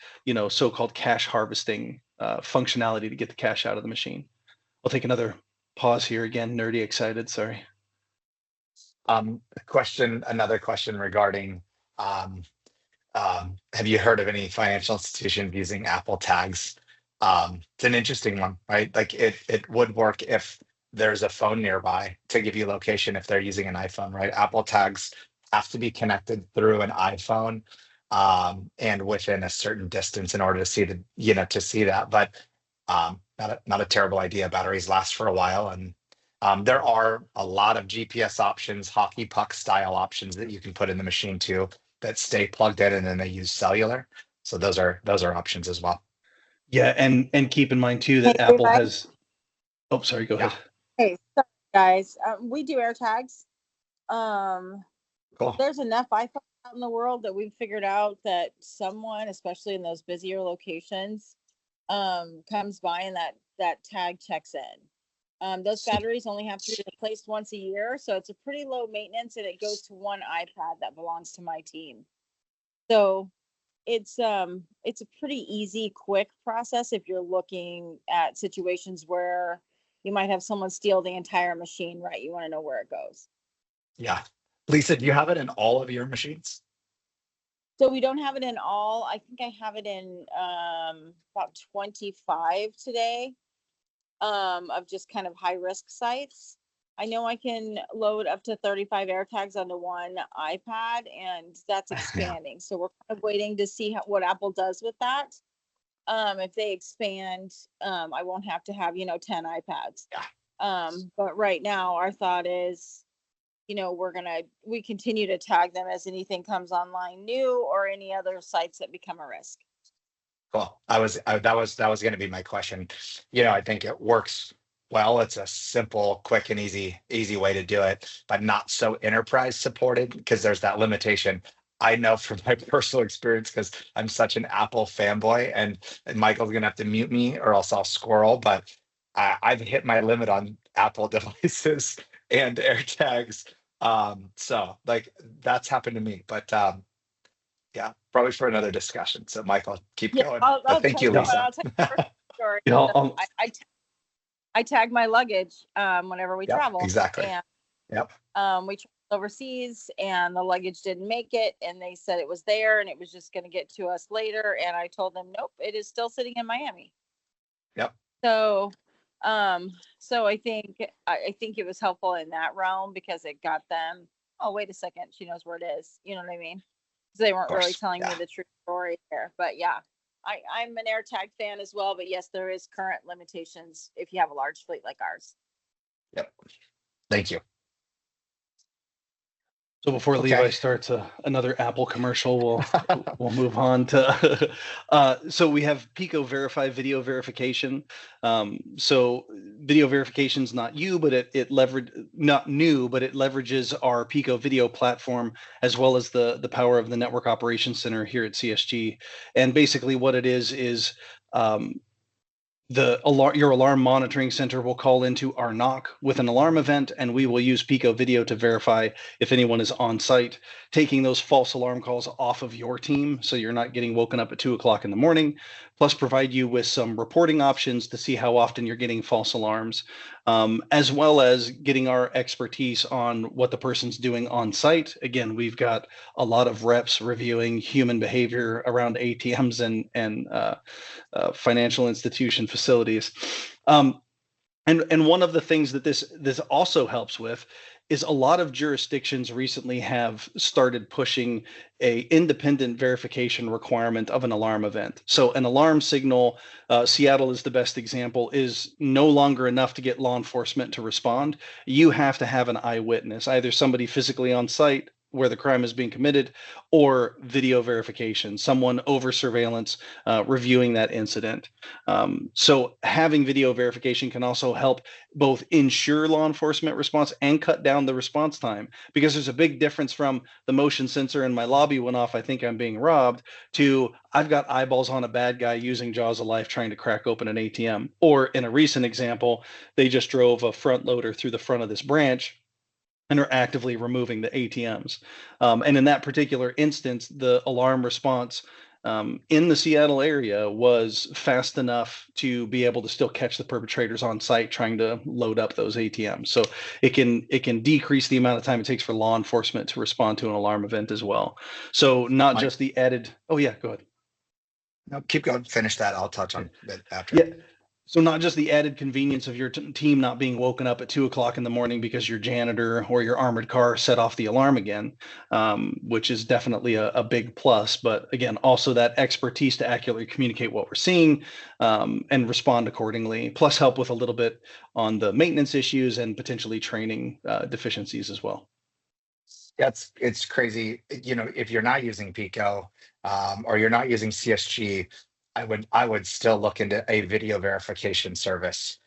so-called cash harvesting functionality to get the cash out of the machine. I'll take another pause here again. Nerdy excited. Sorry. Another question regarding, have you heard of any financial institution using Apple tags? It's an interesting one, right? Like it would work if there's a phone nearby to give you location if they're using an iPhone, right? Apple tags have to be connected through an iPhone and within a certain distance in order to see that. But not a terrible idea. Batteries last for a while, and there are a lot of GPS options, hockey puck style options that you can put in the machine too that stay plugged in, and then they use cellular. So those are options as well. Yeah, and keep in mind too that Hey, Apple Levi? has. Oh, sorry. Go ahead. Hey, sorry, guys. We do air tags. Cool. There's enough iPhones out in the world that we've figured out that someone, especially in those busier locations, comes by and that tag checks in. Those batteries only have to be replaced once a year, so it's a pretty low maintenance, and it goes to one iPad that belongs to my team. So it's a pretty easy, quick process if you're looking at situations where you might have someone steal the entire machine, right? You want to know where it goes. Yeah. Lisa, do you have it in all of your machines? So we don't have it in all. I think I have it in about 25 today of just kind of high risk sites. I know I can load up to 35 AirTags onto one iPad, and that's Yeah. expanding. So we're kind of waiting to see what Apple does with that. If they expand, I won't have to have, 10 iPads. Yeah. But right now our thought is, we continue to tag them as anything comes online new or any other sites that become a risk. Cool. That was going to be my question. I think it works well. It's a simple, quick, and easy way to do it, but not so enterprise supported because there's that limitation. I know from my personal experience because I'm such an Apple fanboy, and Michael's gonna have to mute me or else I'll squirrel. But I've hit my limit on Apple devices and AirTags. So like that's happened to me. But yeah, probably for another discussion. So Michael, keep going. I'll But thank tell you, you what, Lisa. I'll tell you a personal story. Yeah, I'll- I tag my luggage whenever we Yep, travel. exactly. And Yep. we traveled overseas and the luggage didn't make it, and they said it was there and it was just going to get to us later. And I told them, nope, it is still sitting in Miami. Yep. So I think it was helpful in that realm because it got them, oh, wait a second, she knows where it is. You know what I mean? Because they weren't really course, telling me yeah. the true story there. But yeah, I'm an AirTag fan as well. But yes, there is current limitations if you have a large fleet like ours. Yep. Thank you. So before Okay. Levi starts another Apple commercial, we'll move on to. So we have Pico Verify video verification. So video verification is not new, but it leverages our Pico video platform as well as the power of the Network Operations Center here at CSG. And basically, what it is your alarm monitoring center will call into our NOC with an alarm event, and we will use Pico Video to verify if anyone is on site, taking those false alarm calls off of your team so you're not getting woken up at 2 o'clock in the morning, plus provide you with some reporting options to see how often you're getting false alarms, as well as getting our expertise on what the person's doing on site. Again, we've got a lot of reps reviewing human behavior around ATMs and financial institution facilities. And one of the things that this also helps with is a lot of jurisdictions recently have started pushing a independent verification requirement of an alarm event. So an alarm signal, Seattle is the best example, is no longer enough to get law enforcement to respond. You have to have an eyewitness, either somebody physically on site where the crime is being committed, or video verification, someone over surveillance reviewing that incident. So having video verification can also help both ensure law enforcement response and cut down the response time, because there's a big difference from the motion sensor in my lobby went off, I think I'm being robbed, to I've got eyeballs on a bad guy using jaws of life trying to crack open an ATM. Or in a recent example, they just drove a front loader through the front of this branch and are actively removing the ATMs. And in that particular instance, the alarm response in the Seattle area was fast enough to be able to still catch the perpetrators on site trying to load up those ATMs. So it can decrease the amount of time it takes for law enforcement to respond to an alarm event as well. So not Mike? just the added. Oh yeah, go ahead. No, keep going. Finish that. I'll touch on it after. Yeah. So not just the added convenience of your team not being woken up at 2 o'clock in the morning because your janitor or your armored car set off the alarm again, which is definitely a big plus. But again, also that expertise to accurately communicate what we're seeing and respond accordingly, plus help with a little bit on the maintenance issues and potentially training deficiencies as well. It's crazy. If you're not using Pico or you're not using CSG, I would still look into a video verification service.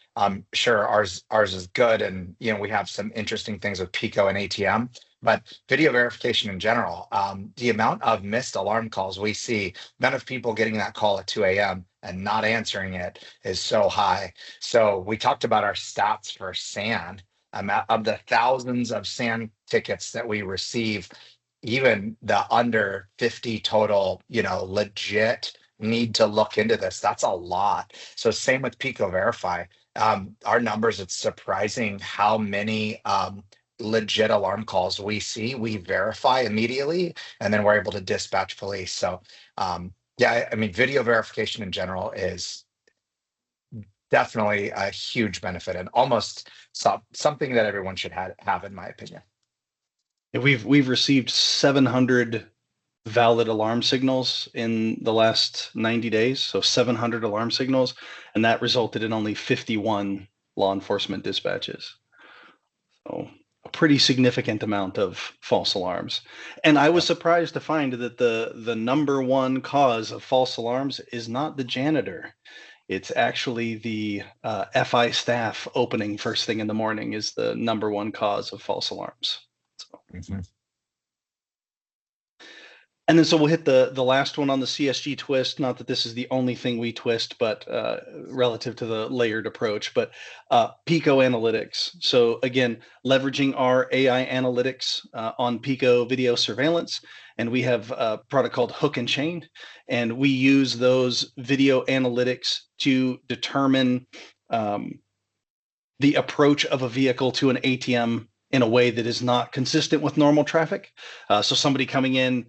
Sure, ours is good, and we have some interesting things with Pico and ATM, but video verification in general, the amount of missed alarm calls we see, none of people getting that call at 2 a.m. and not answering it is so high. So we talked about our stats for SAN. Of the thousands of SAN tickets that we receive, even the under 50 total, legit need to look into this. That's a lot. So same with Pico Verify. Our numbers, it's surprising how many legit alarm calls we see. We verify immediately, and then we're able to dispatch police. So yeah, I mean, video verification in general is definitely a huge benefit and almost something that everyone should have, in my opinion. We've received 700 valid alarm signals in the last 90 days. So 700 alarm signals, and that resulted in only 51 law enforcement dispatches. So a pretty significant amount of false alarms. And I was surprised to find that the number one cause of false alarms is not the janitor. It's actually the FI staff opening first thing in the morning is the number one cause of false alarms. So. And then so we'll hit the last one on the CSG twist. Not that this is the only thing we twist, but relative to the layered approach, but Pico analytics. So again, leveraging our AI analytics on Pico video surveillance. And we have a product called Hook and Chain. And we use those video analytics to determine the approach of a vehicle to an ATM in a way that is not consistent with normal traffic. So somebody coming in,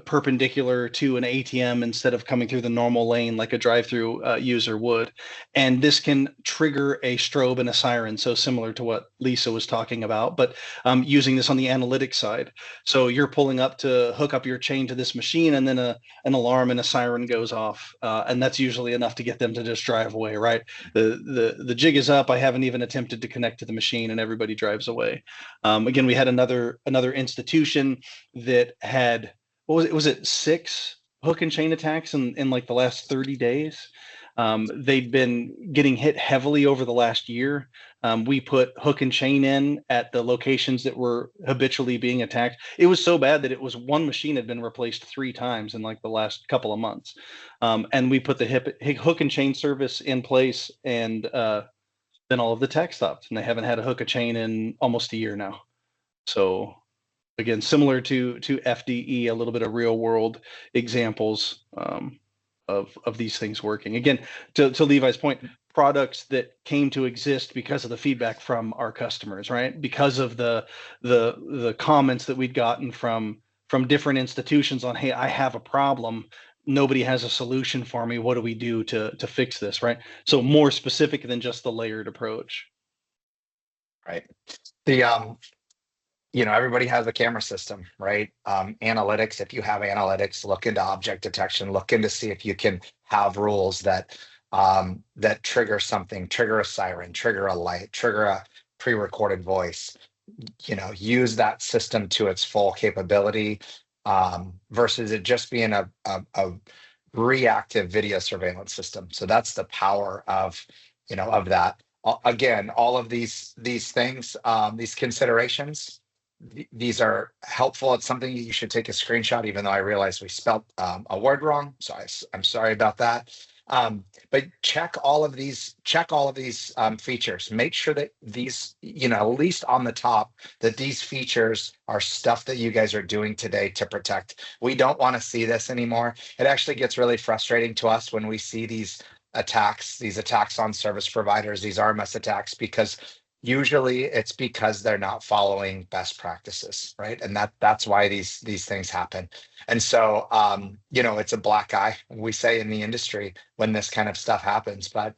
perpendicular to an ATM instead of coming through the normal lane like a drive-through user would. And this can trigger a strobe and a siren, so similar to what Lisa was talking about, but using this on the analytics side. So you're pulling up to hook up your chain to this machine, and then an alarm and a siren goes off. And that's usually enough to get them to just drive away, right? The jig is up. I haven't even attempted to connect to the machine, and everybody drives away. Again, we had another institution that had, was it 6 hook and chain attacks in like the last 30 days. They'd been getting hit heavily over the last year. We put hook and chain in at the locations that were habitually being attacked. It was so bad that it was one machine had been replaced 3 times in like the last couple of months. And we put the hook and chain service in place, and then all of the tech stopped, and they haven't had a hook and chain in almost a year now. So again, similar to FDE, a little bit of real world examples of these things working. Again, to Levi's point, products that came to exist because of the feedback from our customers, right? Because of the comments that we'd gotten from different institutions on, hey, I have a problem. Nobody has a solution for me. What do we do to fix this, right? So more specific than just the layered approach. Right. The everybody has a camera system, right? Analytics, if you have analytics, look into object detection, look into see if you can have rules that trigger something, trigger a siren, trigger a light, trigger a pre-recorded voice. Use that system to its full capability, versus it just being a reactive video surveillance system. So that's the power of that. Again, all of these things, these considerations, these are helpful. It's something you should take a screenshot, even though I realize we spelled a word wrong. So I'm sorry about that. But check all of these features. Make sure that these, at least on the top, that these features are stuff that you guys are doing today to protect. We don't want to see this anymore. It actually gets really frustrating to us when we see these attacks on service providers, these RMS attacks, because usually it's because they're not following best practices, right? And that's why these things happen. And so, it's a black eye, we say in the industry, when this kind of stuff happens, but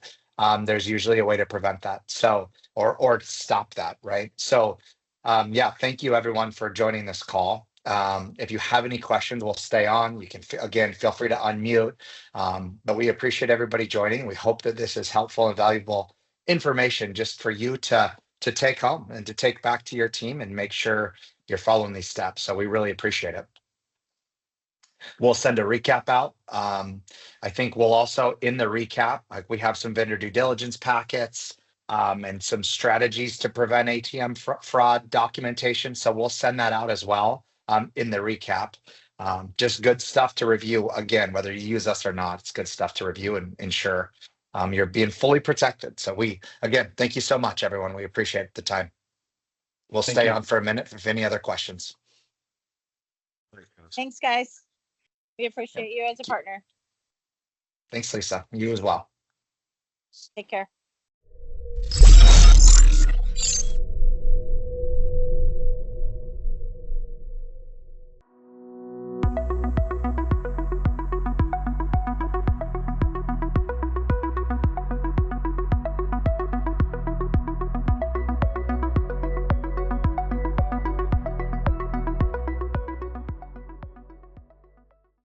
there's usually a way to prevent that. So, or stop that, right? So, thank you everyone for joining this call. If you have any questions, we'll stay on. You can, again, feel free to unmute, but we appreciate everybody joining. We hope that this is helpful and valuable information just for you to take home and to take back to your team and make sure you're following these steps. So we really appreciate it. We'll send a recap out. I think we'll also, in the recap, like we have some vendor due diligence packets and some strategies to prevent ATM fraud documentation. So we'll send that out as well in the recap. Just good stuff to review. Again, whether you use us or not, it's good stuff to review and ensure you're being fully protected. So again, thank you so much, everyone. We appreciate the time. We'll stay on for a minute if any other questions. Thanks, guys. We appreciate you as a partner. Thanks, Lisa. You as well. Take care.